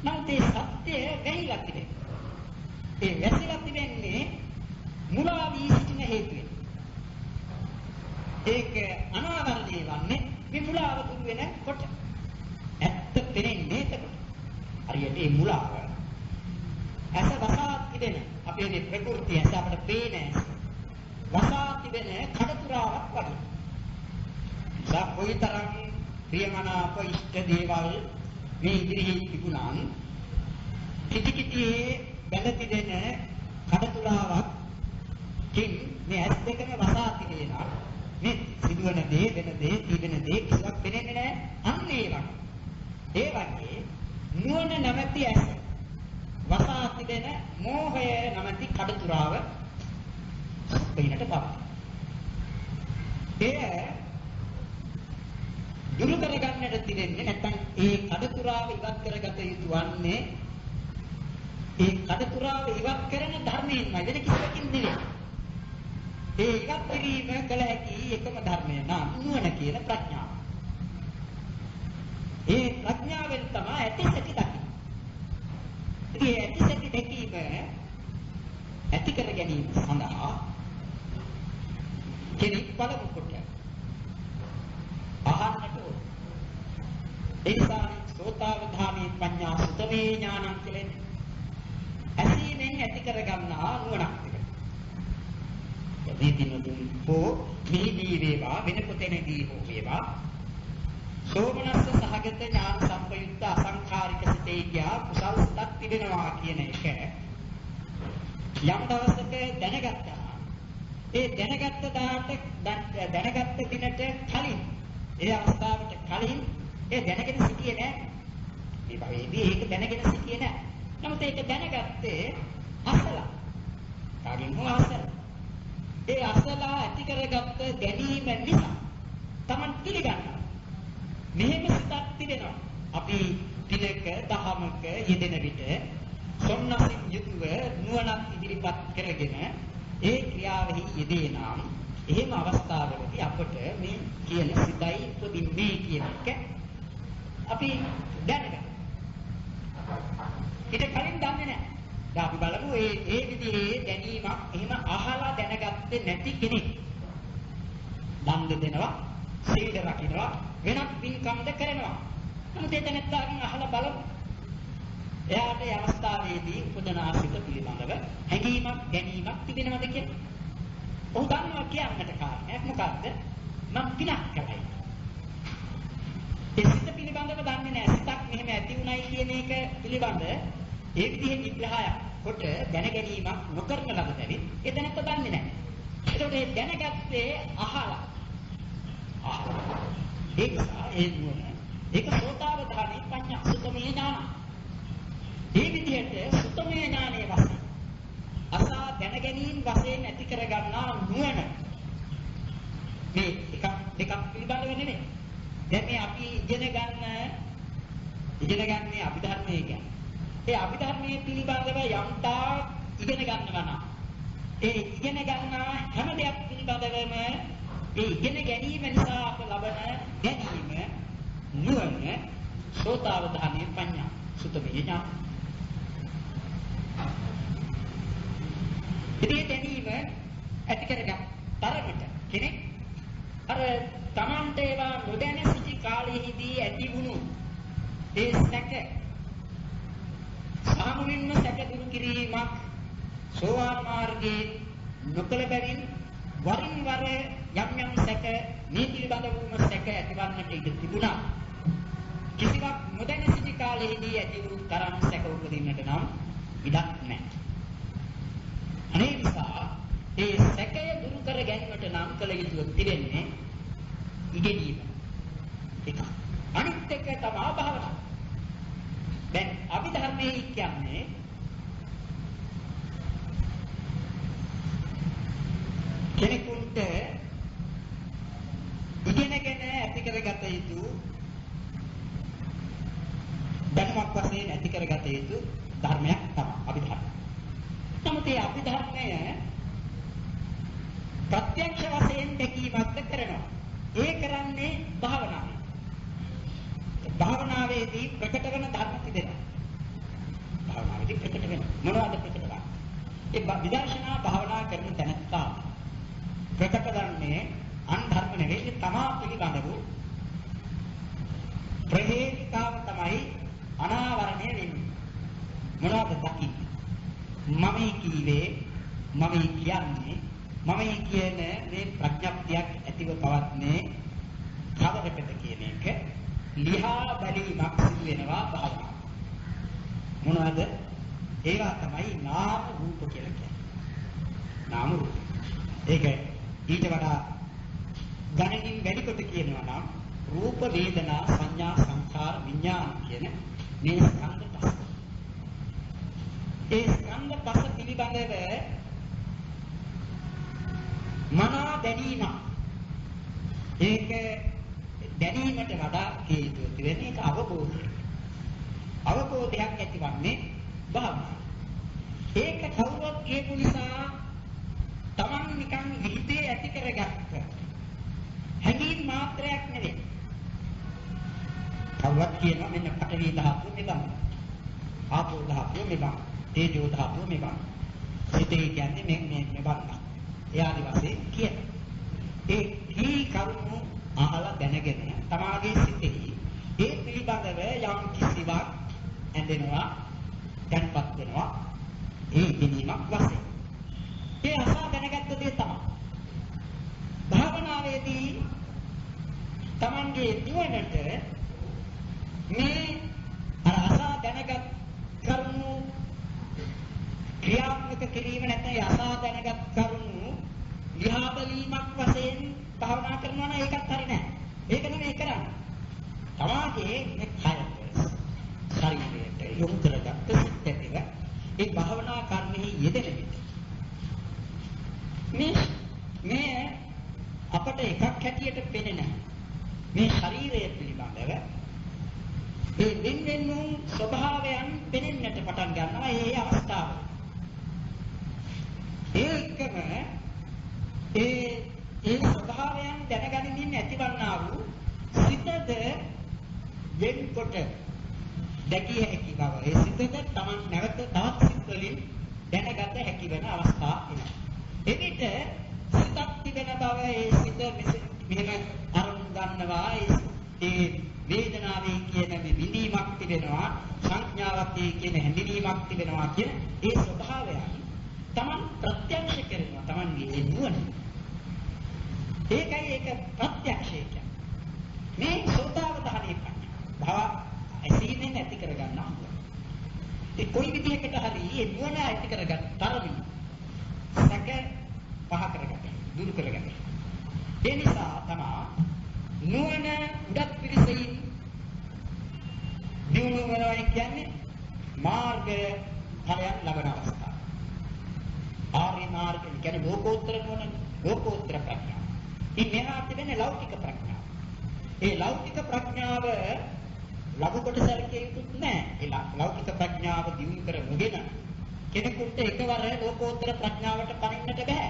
නමුත් ඒ සත්‍යය වැහිලා තිබෙනවා. ඒ වැසිලා තිබෙන්නේ මුලා වී සිටින හේතුවෙන්. ඒක අනාවරණය වන්නේ මේ මුලාව දුරු වෙනකොට. ඇත්ත පෙනෙන්නේ එතකොට. හරියට මේ මුලාව ඇස වසා තිබෙන අපේ මේ ප්‍රകൃතිය ඇස අපට පේන වසා තිබෙන කඩතුරාවක් වගේ. කොයිතරම් ප්‍රියමනාප ඉෂ්ට දේවල් මේ ඉදිරියේ තිබුණාම කිටිකිටියේ බැඳ තිබෙන කඩතුරාවක් කින් මේ ඇස් දෙකම වසා තිබෙනවා. මේ සිදුවන දේ වෙන දේ තිබෙන දේ කිසිවක් පෙනෙන්නේ නැහැ. අන්න ඒ වගේ නුවණ නැමැති ඇස වසා තිබෙන මෝහය නැමැති කඩතුරාව පිටට පවතී. එය දුරු කරගන්නට තිරෙන්නේ නැත්නම් ඒ කඩතුරාව ඉවත් කරගත යුතු වන්නේ ඒ කඩතුරාව ඉවත් කරන ධර්මයෙන්මයි වෙන කිසිවකින් නෙවෙයි. ඒ ඉවත් කිරීම කළ හැකි එකම ධර්මය නම් නුවණ කියන ප්‍රඥාව. ඒ ප්‍රඥාවෙන් තමයි ඇති සැටි දකින්නේ. ඉතින් ඇති සැටි දැකීම ඇති කර ගැනීම සඳහා කෙනෙක් පළමු කොට අහන්නට ඕන. ඒ නිසා සෝතාවධානී පඤ්ඤා සුතමේ ඥානං කියන්නේ ඇසීමෙන් ඇති කර ගන්නා නුවණක් තිබෙනවා. මේ දිනුතුන් හෝ මේදී වේවා වෙන කොතැනදී හෝ වේවා සෝමනස්ස සහගත ඥාන සම්පයුක්ත අසංඛාරික සිතේ ගියා කුසල් සිතක් තිබෙනවා කියන එක යම් දවසක දැනගත්තා. ඒ දැනගත්ත දැනගත්ත දිනට කලින් ඒ අවස්ථාවට කලින් ඒ දැනගෙන සිටියේ නැහැ. මේ භවයේදී ඒක දැනගෙන සිටියේ නැහැ. නමුත් ඒක දැනගත්තේ අසලා. කාගෙන් හෝ අසලා. ඒ අසලා ඇති කරගත්ත දැනීම නිසා Taman පිළිගන්නවා. මෙහෙම සිතක් තිබෙනවා. අපි පිනක දහමක යෙදෙන විට සොම්නසින් යුතුව නුවණක් ඉදිරිපත් කරගෙන ඒ ක්‍රියාවෙහි යෙදේ නම් එහෙම අවස්ථාවලදී අපට මේ කියන සිතයි උපදින්නේ කියන එක අපි දැනගන්න. ඊට කලින් දන්නේ නැහැ. දැන් අපි බලමු ඒ විදිහේ දැනීමක් එහෙම අහලා දැනගත්තේ නැති කෙනෙක්. දන් දෙනවා, සීල රකින්නවා, වෙනත් පින්කම්ද කරනවා. නමුත් ඒක නැත්නම් අහලා බලමු. එයාට ඒ අවස්ථාවේදී උපදනා සිත පිළිබඳව හැඟීමක් දැනීමක් තිබෙනවද කියලා. ඔහු දන්නවා කියන්නට කාරණයක් මොකද්ද? මම පිනක් කළයි. ඒ සිත පිළිබඳව දන්නේ නැහැ. සිතක් මෙහෙම ඇති උනායි කියන එක පිළිබඳ ඒ විදිහේ විග්‍රහයක් කොට දැන ගැනීමක් නොකරන ලද බැරි ඒ දැනත් දන්නේ නැහැ. ඒකට ඒ දැනගත්තේ අහලා. ඒක නුවණ. ඒක සෝතාවධානී පඤ්ඤා සුතමේ ඥාන. මේ විදිහට සුතමේ ඥානයේ වශයෙන් අසා දැන ගැනීම වශයෙන් ඇති කර ගන්නා නුවණ. මේ එකක් දෙකක් පිළිබඳව නෙමෙයි. දැන් මේ අපි ඉගෙන ගන්න අභිධර්මයේ කියන්නේ. ඒ අභිධර්මයේ පිළිබඳව යම්තා ඉගෙන ගන්නවා නම් ඒ ඉගෙන ගන්නා හැම දෙයක් පිළිබඳවම ඒ ඉගෙන ගැනීම නිසා අප ලබන ගැනීම නුවණ සෝතාවධානී පඤ්ඤා සුතමේ ඥාන. ඉතින් දැනීම ඇති කරගන්න තරමට කෙනෙක් අර තමන්ට ඒවා නොදැන සිටි කාලයේදී ඇති වුණු ඒ සැක සාමුනින්ම සැක දුරු කිරීමක් සෝවාන් මාර්ගයේ නොකළ බැවින් වරින් වර යම් සැක මේ පිළිබඳ වූම සැක ඇතිවන්නට ඉඩ තිබුණා. කිසිවක් නොදැන සිටි කාලයේදී ඇති වූ තරම් සැක උපදින්නට නම් ඉඩක් නැහැ. අනේ නිසා ඒ සැකය දුරු කර ගැනීමට නම් කළ යුතු තිරෙන්නේ ඉගෙනීම. ඒක. අනිත් එක තමයි භාවනාව. දැන් අභිධර්මයේ කියන්නේ කෙනෙකුට ඉගෙනගෙන ඇති කරගත යුතු ධර්මයක් වශයෙන් ඇති කරගත යුතු ධර්මයක් තමයි අභිධර්ම. නමුත් මේ අභිධර්මය ප්‍රත්‍යක්ෂ වශයෙන් දැකීමක්ද කරනවා. ඒ කරන්නේ භාවනාවේ. භාවනාවේදී ප්‍රකට වෙන ධර්ම තිබෙනවා. භාවනාවේදී ප්‍රකට වෙන මොනවද ප්‍රකට වෙන්නේ? ඒ විදර්ශනා භාවනා කරන තැනත්තා ප්‍රකට කරන්නේ අන් ධර්ම නෙවෙයි තමා පිළිබඳ වූ ප්‍රහේලිකාව තමයි අනාවරණය වෙන්නේ. මොනවද දකින්නේ? මමයි කීවේ මමයි කියන්නේ මමයි කියන මේ ප්‍රඥප්තියක් ඇතිව පවත්නේ කවරකට කියන එක ලිහා බැලීමක් සිදු වෙනවා භාවනාව. මොනවද? ඒවා තමයි නාම රූප කියලා කියන්නේ. නාම රූප. ඒක ඊට වඩා ගණනින් වැඩි කොට කියනවා නම් රූප වේදනා සංඥා සංඛාර විඥාන කියන මේ ස්කන්ධ පහ. ඒ ස්කන්ධ පහ පිළිබඳව මනා දැනීම. ඒක දැනීමට වඩා හේතු වෙන්නේ ඒක අවබෝධය. අවබෝධයක් ඇතිවන්නේ භාවනාව. ඒක කවුරුත් කියපු නිසා තමන් නිකන් හිතේ ඇති කරගත්ත හැඟීම් මාත්‍රයක් නෙවෙයි. කවුරුත් කියනවා මෙන්න පඨවි ධාතුව මෙබඳු. ආපෝ ධාතුව මෙබඳු. තේජෝ ධාතුව මෙබඳු. සිතේ කියන්නේ මේ මෙබඳු. ඒ ආදි වශයෙන් කියන. ඒ කී කරුණු අහලා දැනගෙන තමාගේ සිතෙහි ඒ පිළිබඳව යම් කිසිවක් ඇඳෙනවා, දැන්පත් වෙනවා. ඒ ඉගෙනීමක් වශයෙන්. ඒ අසා දැනගත්ත දේ තමයි. භාවනාවේදී තමන්ගේ නුවණට මේ අසා දැනගත් කරුණු ක්‍රියාත්මක කිරීම නැත්නම් අසා දැනගත් කරුණු ලිහා බැලීමක් වශයෙන් භාවනා කරනවා නම් ඒකත් හරි නෑ. ඒක නෙමෙයි කරන්නේ. තමාගේ මේ කයට ශරීරයට යොමු කරගත්ත සිතේක ඒ භාවනා කර්මෙහි යෙදෙන විට මේ අපට එකක් හැටියට පෙනෙන මේ ශරීරය පිළිබඳව ඒ වෙන්වෙන් වූ ස්වභාවයන් පෙනෙන්නට පටන් ගන්නවා ඒ අවස්ථාව. ඒකම ඒ ස්වභාවයන් දැනගැනීමෙන් ඇතිවන්නා වූ සිතද වෙන්කොට දැකිය හැකි බව. ඒ සිතද තමන් නැවත තවත් සිත් වලින් දැනගත හැකි වෙන අවස්ථා එනවා. එවිට සිතක් තිබෙන බව ඒ සිත මෙහෙම අරමුණු ගන්නවා. ඒ වේදනාවේ කියන මේ විඳීමක් තිබෙනවා, සංඥාවක් කියන හැඳිනීමක් තිබෙනවා කියන ඒ ස්වභාවයන් තමන් ප්‍රත්‍යක්ෂ කරනවා. තමන්ගේ නුවණ. ඒකයි ඒක ප්‍රත්‍යක්ෂය කියන්නේ. මේ සෝතාවධානයේ ප්‍රඥා. ඇසීමෙන් ඇති කරගන්නවා. ඒ කොයි විදිහකට හරි ඒ නුවණ ඇති කරගන්න තරමින් සැක පහ කරගන්න, දුරු කරගන්න. ඒ නිසා තමයි නුවණ උඩත් පිරිසෙයින් දිනු වෙනවා කියන්නේ මාර්ග ඵලයන් ලබන අවස්ථාව. ආර්ය මාර්ගය කියන්නේ ලෝකෝත්තර නුවණ, ලෝකෝත්තර ප්‍රඥාව. ඉන්නහා තිබෙන ලෞකික ප්‍රඥාව. ඒ ලෞකික ප්‍රඥාව ලඝු කොට සැලකිය යුතු නැහැ. ඒ ලෞකික ප්‍රඥාව දිනු කරගෙන කෙනෙකුට එකවර ලෝකෝත්තර ප්‍රඥාවට පරිණත බෑ.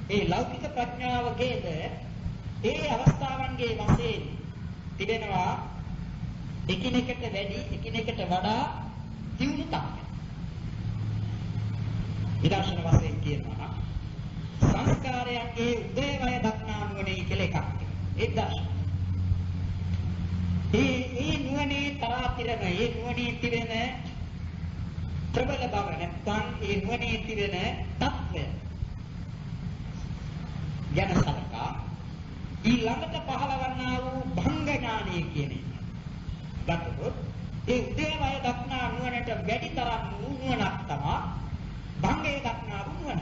ඒ ලෞකික ප්‍රඥාවගේද ඒ අවස්ථාවන්ගේ වශයෙන් තිබෙනවා එකිනෙකට වැඩි එකිනෙකට වඩා දියුණු තත්ත්වයක්. විදර්ශන වශයෙන් කියනවා සංස්කාරයන්ගේ උදේවය දක්නා නුවණයි කියලා එකක් තිබෙනවා. ඒ දර්ශන. ඒ නුවණේ තරාතිරම ඒ නුවණේ තිබෙන ප්‍රබල බව නැත්නම් ඒ නුවණේ තිබෙන තත්ත්වය ගැන සලකා ළඟට පහළවන්නා වූ භංග ඥානය කියන එක. ගත්තොත් ඒ උදේවය දක්නා නුවණට වැඩි තරම් වූ නුවණක් තමයි භංගයේ දක්නා වූ නුවණ.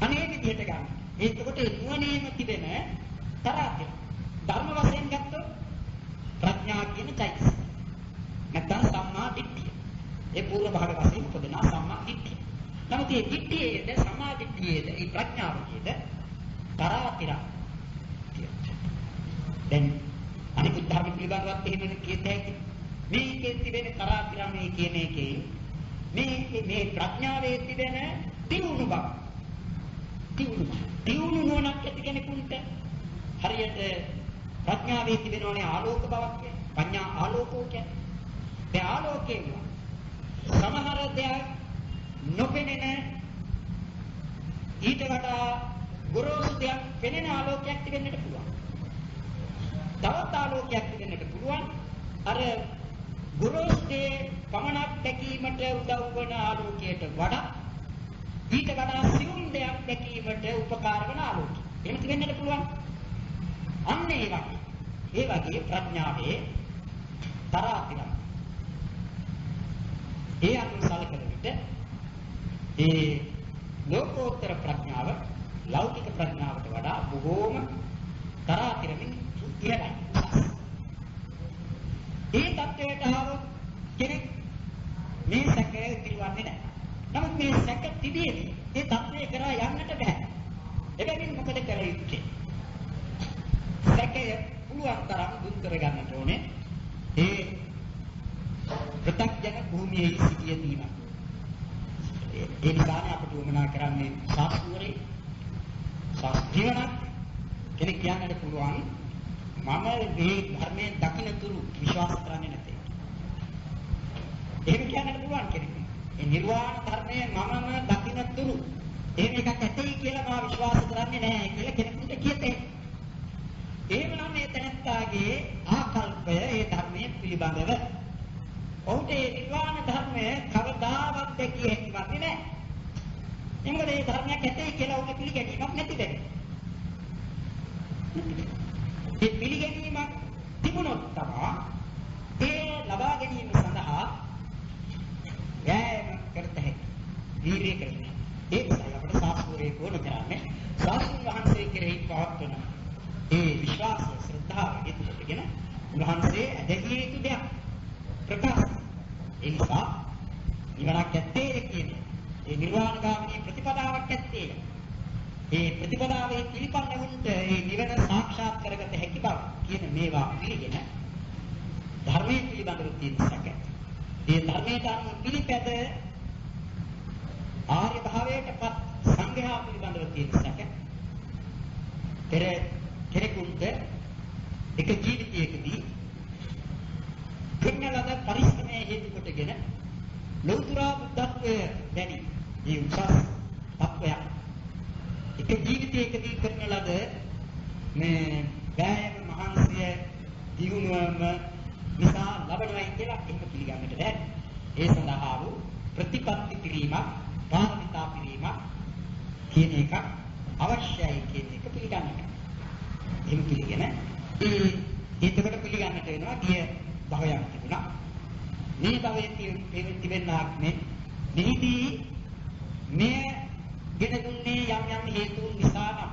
අනේ විදිහට ගන්න. ඒකකොට නුවණේම තිබෙන තරහය. ධර්ම වශයෙන් ගත්තොත් ප්‍රඥා කියන චෛතසික. නැත්නම් සම්මා දිට්ඨිය. ඒ පූර්ව භාග වශයෙන් උපදින සම්මා දිට්ඨිය. නමුත් මේ දිට්ඨියේද සම්මා දිට්ඨියේද ඒ ප්‍රඥාවේද තරාතිරක්. දැන් අනිකුත් ධර්ම පිළිබඳවත් එහෙම කියත හැකි. මේකේ තිබෙන තරාතිරමේ කියන එකේ මේ ප්‍රඥාවේ තිබෙන දියුණු බව. දියුණු නොනක් ඇති කෙනෙකුට හරියට ප්‍රඥාවේ තිබෙනෝනේ ආලෝක බවක් කියන්නේ. පඤ්ඤා ආලෝකෝ කියන්නේ. ඒ ආලෝකේ සමහර දෙයක් නොපෙනෙන ඊට වඩා ගොරෝසු දෙයක් පෙනෙන ආලෝකයක් තිබෙන්නට පුළුවන්. තවත් ආලෝකයක් තිබෙන්නට පුළුවන්. අර ගොරෝසු දේ පමණක් දැකීමට උදව් වන ආලෝකයට වඩා ඊට වඩා සියුම් දෙයක් දැකීමට උපකාර වන ආලෝකය. එහෙම තිබෙන්නට පුළුවන්. අන්න ඒ වගේ ප්‍රඥාවේ තරාතිරක්. ඒ අනුසලකන විට ඒ ලෝකෝත්තර ප්‍රඥාව ලෞකික ප්‍රඥාවට වඩා බොහෝම තරාතිරමින් ඉහළයි. ඒ தත්වයට ආවොත් කෙනෙක් මේ සැකය පිළිවන්නේ නැහැ. නමුත් මේ සැක තිබෙන්නේ ඒ தත්වය කරා යන්නට බෑ. එබැවින් මොකද කළ යුත්තේ? සැකය පුළුවන් තරම් දුරු කරගන්නට ඕනේ. ඒ ප්‍රත්‍යඥ භූමියේ සිටිය දීම. ඒ නිසා අපට උවමනා කරන්නේ ශාස්ත්‍රයේ ශාස්ත්‍රීයන කෙනෙක් කියන්නට පුළුවන් මම මේ ධර්මයේ දකින්නතුරු විශ්වාස කරන්නේ නැtei. එහෙම කියන්නට පුළුවන් කෙනෙක්. ඒ නිර්වාණ ධර්මයේ මමම දකින්නතුරු එහෙම එකක් ඇතයි කියලා මා විශ්වාස කරන්නේ නැහැ කියලා කෙනෙකුට කියතේ. එහෙමනම් මේ තැනත්තාගේ ආකල්පය ඒ ධර්මයේ පිළිබඳව ඔහුට ඒ නිර්වාණ ධර්මය කවදාවත් දැකිය හැකිවන්නේ නැහැ. එමුද මේ ධර්මයක් ඇතේ කියලා ඔහුට පිළිගැනීමක් නැති වෙන්නේ. ඒ පිළිගැනීමක් තිබුණොත් තමයි ඒ ලබා ගැනීම සඳහා වෑයම කරත හැකි. වීර්යය කරන්න. ඒ නිසා අපට ශාස්ත්‍රයේ කෝණ කරන්නේ ශාස්ත්‍ර වහන්සේ කෙරෙහි පවත්වන ඒ විශ්වාසය ශ්‍රද්ධාව ඉදිරියටගෙන උන්වහන්සේ ඇදහිය යුතු දෙයක් ප්‍රකාශ. ඒ නිසා නිවනක් ඇත්තේ කියන්නේ ඒ නිර්වාණගාමී ප්‍රතිපදාවක් ඇත්තේ. ඒ ප්‍රතිපදාවේ පිළිපන්නවුන්ට ඒ නිවන සාක්ෂාත් කරගත හැකි බව කියන මේවා පිළිගෙන ධර්මයේ පිළිබඳව තියෙන සැක. ඒ ධර්මයට අනුව පිළිපැද ආර්ය භාවයටපත් සංඝයා පිළිබඳව තියෙන සැක. පෙර කෙනෙකුට එක ජීවිතයකදී කරන ලද පරිශ්‍රමයේ හේතු කොටගෙන ලෞතර බුද්ධත්වය දැනි මේ උසස් තත්වයක් එක ජීවිතයකදී කරන ලද මේ වෑයම මහන්සිය දියුණුවම නිසා ලබනවායි කියලා එක පිළිගන්නට බැහැ. ඒ සඳහා වූ ප්‍රතිපත්ති කිරීමක් පාරමිතා කිරීමක් කියන එක අවශ්‍යයි කියන එක පිළිගන්නට. එහෙම පිළිගෙන ඒකට පිළිගන්නට වෙනවා ගිය භවයක් තිබුණා. මේ භවයේ තිබෙනාක් මෙහිදී මේ ගෙන දුන්නේ යම් යම් හේතුන් නිසා නම්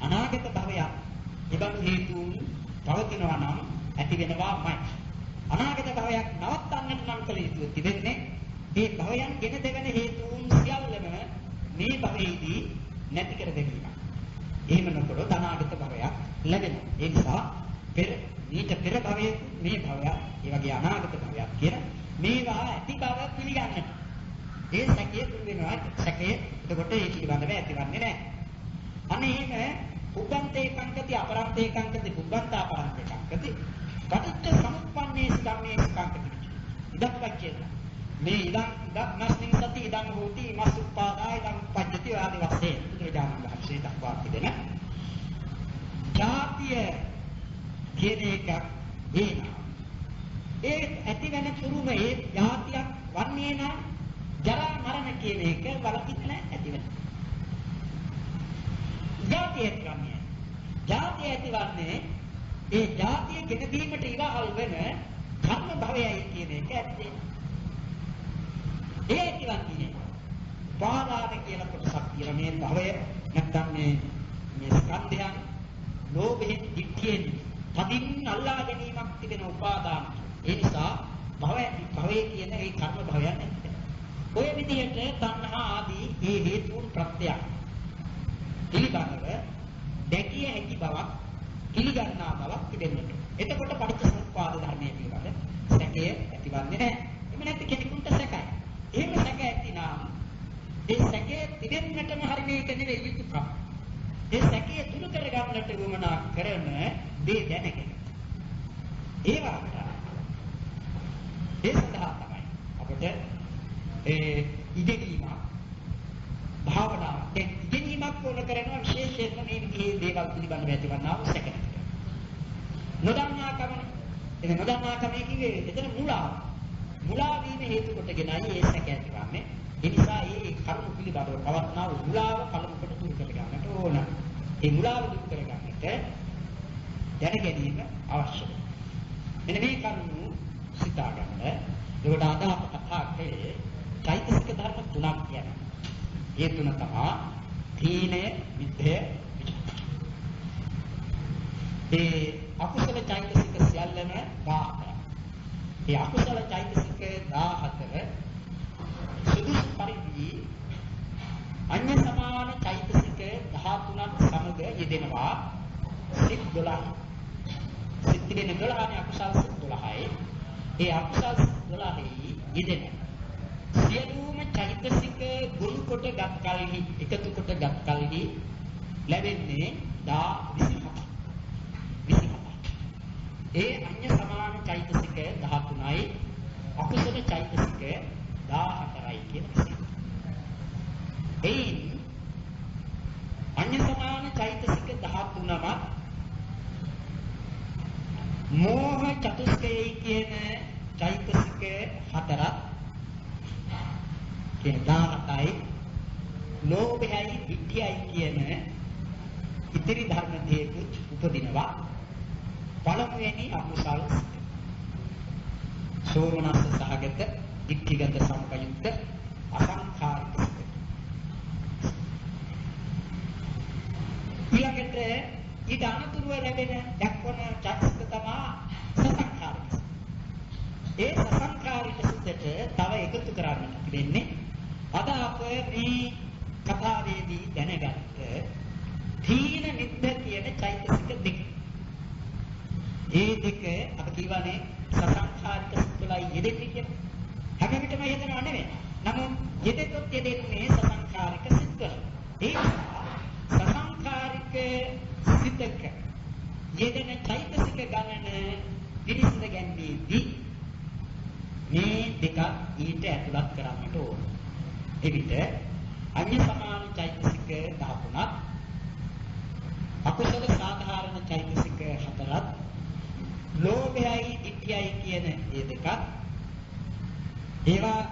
අනාගත භවයක් ඒබඳු හේතුන් පවතිනවා නම් ඇති වෙනවාමයි. අනාගත භවයක් නවත්තන්නට නම් කළ යුතු තිබෙන්නේ මේ භවයන් ගෙන දෙවන හේතුන් සියල්ලම මේ භවයේදී නැති කර ගැනීම. එහෙම නොකරොත් අනාගත භවයක් ලැබෙනවා. ඒ නිසා ඊට පෙර භවයේ මේ භවය ඒ වගේ අනාගත භවයක් කියන මේවා ඇති බව පිළිගන්නට. ඒ සැකයේ දුර වෙනවා. සැකයේ එතකොට ඒ පිළිබඳව ඇතිවන්නේ නැහැ. අනේ එහෙම උපන්තේ කංකති අපරන්තේ කංකති පුබ්බන්තා අපරන්තේ කංකති පටිච්ච සමුප්පන්නේ ධම්මේ කංකති. ඉදක්පච්චේත. මේ ඉදක්නස්මින් සති ඉදං හෝති මස්සුප්පාදා ඉදං පජ්ජති ආදී වශයෙන් බුදුරජාණන් වහන්සේ දක්වා තිබෙන ජාතිය කියන එක ඒ ඇති වෙන තුරුම ඒ ජාතියක් වන්නේ නම් ජරා මරණ කියන එක වලකින්න ඇති වෙන. ජාතිය ජාතිය ඇතිවන්නේ. ජාතිය ඇතිවන්නේ ඒ ජාතිය ගෙන දීමට ඉවහල් වෙන කර්ම භවයයි කියන එක ඇත්තේ. ඒ ඇතිවන්නේ පාදාන කියන කොටසක් කියලා මේ භවය නැත්තම් මේ ස්කන්ධයන් ලෝභයෙන් දික්තියෙන් තදින් අල්ලා ගැනීමක් තිබෙන උපාදාන. ඒ නිසා භවයේ කියන ඒ කර්ම භවයන් නැත්තේ. ඔය විදිහට තණ්හා ආදී මේ හේතුන් ප්‍රත්‍යක් පිළිබඳව දැකිය හැකි බවක් පිළිගන්නා බවක් තිබෙන්නට. එතකොට පටිච්චසමුප්පාද ධර්මයේ පිළිබඳ සැකය ඇතිවන්නේ නැහැ. එමෙ නැත්නම් කෙනෙකුට සැකයි. එහෙම සැක ඇතිනම් ඒ සැකේ තිබෙන්නටම හරි මේක නෙවෙයි යුතුයකම්. ඒ සැකේ දුරු කරගන්නට වුණා කරන දේ දැනගෙන. ඒ වගේට ඒ සඳහා තමයි අපිට ඉගෙනීම භාවනාව ඉගෙනීමක් ඕන කරනවා විශේෂයෙන්ම මේ විදිහේ දේවල් පිළිබඳව ඇතිවන්නා වූ සැක. නොදන්නාකම එතන නොදන්නාකම කිව්වේ එතන මුලා වීම හේතු කොටගෙනයි ඒ සැක ඇතිවන්නේ. ඒ නිසා මේ කර්ම පිළිබඳව පවත්නා වූ මුලාව කලම කොට දුරු කර ගන්නට ඕන. ඒ මුලාව දුරු කර ගන්නට දැන ගැනීම අවශ්‍යයි. මෙන්න මේ කරුණු සිතා ගන්න. ඒකට අදාළ කතා කළේ චෛතසික ධර්ම තුනක් කියනවා. ඒ තුන තමයි තීනය, විද්ධය, ඒ අකුසල චෛතසික සියල්ලම 14. ඒ අකුසල චෛතසික 14 සුදුසු පරිදි අන්‍ය සමාන චෛතසික 13ක් සමග යෙදෙනවා සිත් 12. සිත් දෙන 12නේ අකුසල සිත් 12යි. ඒ අකුසල 12යි යෙදෙන සියලුම චෛතසික ගුරු කොට ගත් කල්හි එකතු කොට ගත් කල්හි ලැබෙන්නේ 27ක්. ඒ අන්‍ය සමාන චෛතසික 13යි අකුසල චෛතසික 14යි කියන විදිහට. එයින් අන්‍ය සමාන චෛතසික 13ම මෝහ චතුස්කයයි කියන චෛතසික 4ක් කියන 17යි ලෝභයයි විද්ධියයි කියන ඉතිරි ධර්ම දෙකත් උපදිනවා. පළමුවෙනි අකුසල් සෝමනස්ස සහගත ඉක්ඛිගත සම්පයුක්ත අසංඛාරික සිත. ඊළඟට ඊට අනුතුරුව ලැබෙන දක්වන චෛතසික තමයි සසංඛාරික සිත. ඒ සසංඛාරික සිතට තව එකතු කරන්නට තිබෙන්නේ අද අප මේ කතාවේදී දැනගත්ත තීන මිද්ද කියන චෛතසික දෙක. ඒ දෙක අප කියවනේ සසංඛාරික සිත්වලයි යෙදෙන්නේ කියලා. හැම විටම යෙදෙනව නෙවෙයි. නමුත් යෙදෙතොත් යෙදෙන්නේ සසංඛාරික සිත්වල. ඒ සසංඛාරික සිතක යෙදෙන චෛතසික ගණන පිළිසිඳ ගැනීමේදී මේ දෙක ඊට ඇතුළත් කරන්නට ඕන. එවිට අන්‍ය සමාන චෛතසික 13ක් අකුසල සාධාරණ චෛතසික 4ක් ලෝභයයි ditthiyයි කියන මේ දෙකත් ඒවා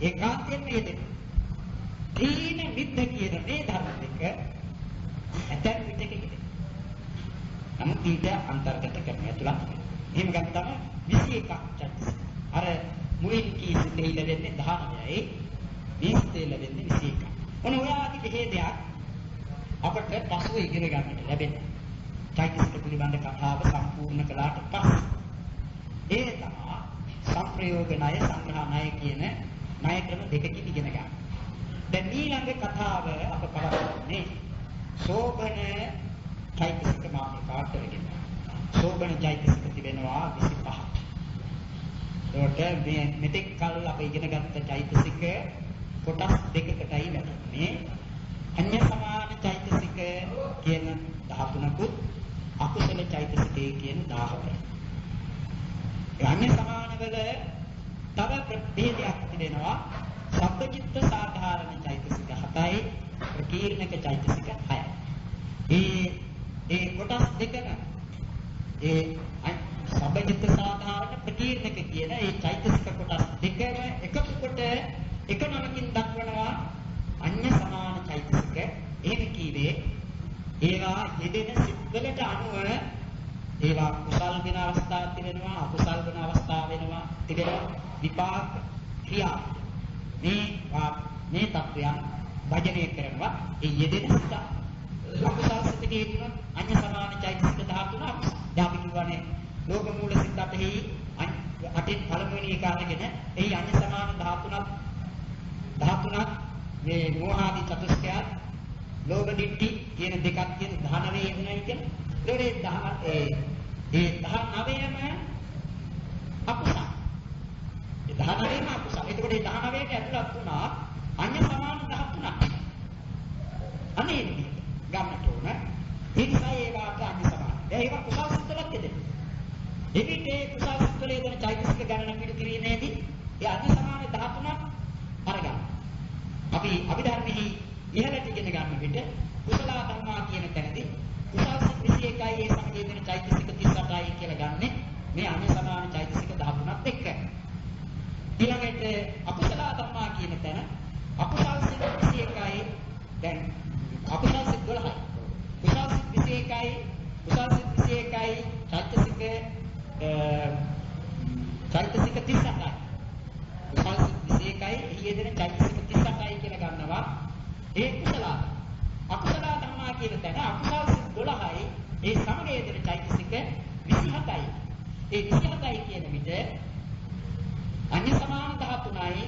ඒකාන්තයෙන් මේ දෙක තීන මිද්ද කියන මේ ධර්ම දෙක ඇතැම් විටක ඉන්නේ. නමුත් ඊට අන්තර්ගත කරන ඇතුළත් එහෙම ගත්තම 21ක් චෛතසික. අර මුලින් කී සිතේ ලැබෙන්නේ 19යි 20 ලැබෙන්නේ 21ක්. ඔන්න ඔය ආදි හේදයක් අපට පසුව ඉගෙන ගන්නට ලැබෙනවා. චෛතසික පිළිබඳ කතාව සම්පූර්ණ කළාට පස්සේ ඒ තමයි සංප්‍රයෝග ණය සංග්‍රහ ණය කියන ණය ක්‍රම දෙකකින් ඉගෙන ගන්න. දැන් ඊළඟ කතාව අප පවත්වන්නේ සෝබන චෛතසික මාතෘකාවට කරගෙන. සෝබන චෛතසික තිබෙනවා 25ක්. ඒකට මේ මෙතෙක් කල් අප ඉගෙන ගත්ත චෛතසික කොටස් දෙකකටයි වැටෙන්නේ. අන්‍ය සමාන චෛතසික කියන 13කුත් අකුසල චෛතසිකේ කියන 17යි. ඒ අන්‍ය සමානවල තව ප්‍රභේදයක් තිබෙනවා. සබ්බචිත්ත සාධාරණ චෛතසික 7යි ප්‍රකීර්ණක චෛතසික 6යි. ඒ කොටස් දෙකම ඒ සබ්බචිත්ත සාධාරණ ප්‍රකීර්ණක කියන ඒ චෛතසික කොටස් දෙකම එකතු කොට එක නමකින් දක්වනවා අන්‍ය සමාන චෛතසික. එහෙම කීවේ ඒවා යෙදෙන සිත්වලට අනුව ඒවා කුසල් වෙන අවස්ථා තිබෙනවා අකුසල් වෙන අවස්ථා වෙනවා තිබෙනවා විපාක ක්‍රියා මේ තත්වයන් වජනය කරනවා ඒ යෙදෙන සිත අකුසල් සිතකේ තියෙන අඤ්ඤ සමාන චෛතසික 13 දැන් අපි කියවනේ ලෝක මූල සිත අපෙහි අටින් පළමුවෙනි එක අරගෙන එහි අඤ්ඤ සමාන 13ක් මේ මෝහාදී චතුස්කයත් ලෝභ දිට්ඨි කියන දෙකක් කියන 19 එන්නයි කියන්නේ. ඒ 19ම අකුසල. ඒ 19ම අකුසල. එතකොට මේ 19ට ඇතුළත් වුණා අඤ්ඤ සමාන 13ක්. අනේ ගන්නට ඕන. ඒ නිසා ඒවාට අඤ්ඤ සමාන. ඒක කුසල සිත්වලක් දෙන්නේ. එවිට ඒ කුසල සිත්වලේ දෙන චෛතසික ගණන පිට කිරීමේදී ඒ අඤ්ඤ සමාන 13ක් අරගන්න. අපි අභිධර්මෙහි ඉහළට ඉගෙන ගන්න විට කුසල ධර්මා කියන තැනදී කුසල සිත් 21යි ඒ සමගයේ දෙන චෛතසික 38යි කියලා ගන්නෙ මේ අඤ්ඤ සමාන චෛතසික 13ත් එක්ක. ඊළඟට අකුසල ධර්මා කියන තැන අකුසල සිත් 21යි දැන් අකුසල සිත් 12යි. කුසල සිත් 21යි කුසල සිත් 21යි චෛතසික 38යි. කුසල සිත් 21යි එහි දෙන චෛතසික 38යි කියලා ගන්නවා. ඒ කුසල අකුසල ධර්මා කියන තැන අකුසල සිත් 12යි ඒ සමගයේ දෙන චෛතසික 27යි. ඒ 27යි කියන විට අඤ්ඤ සමාන 13යි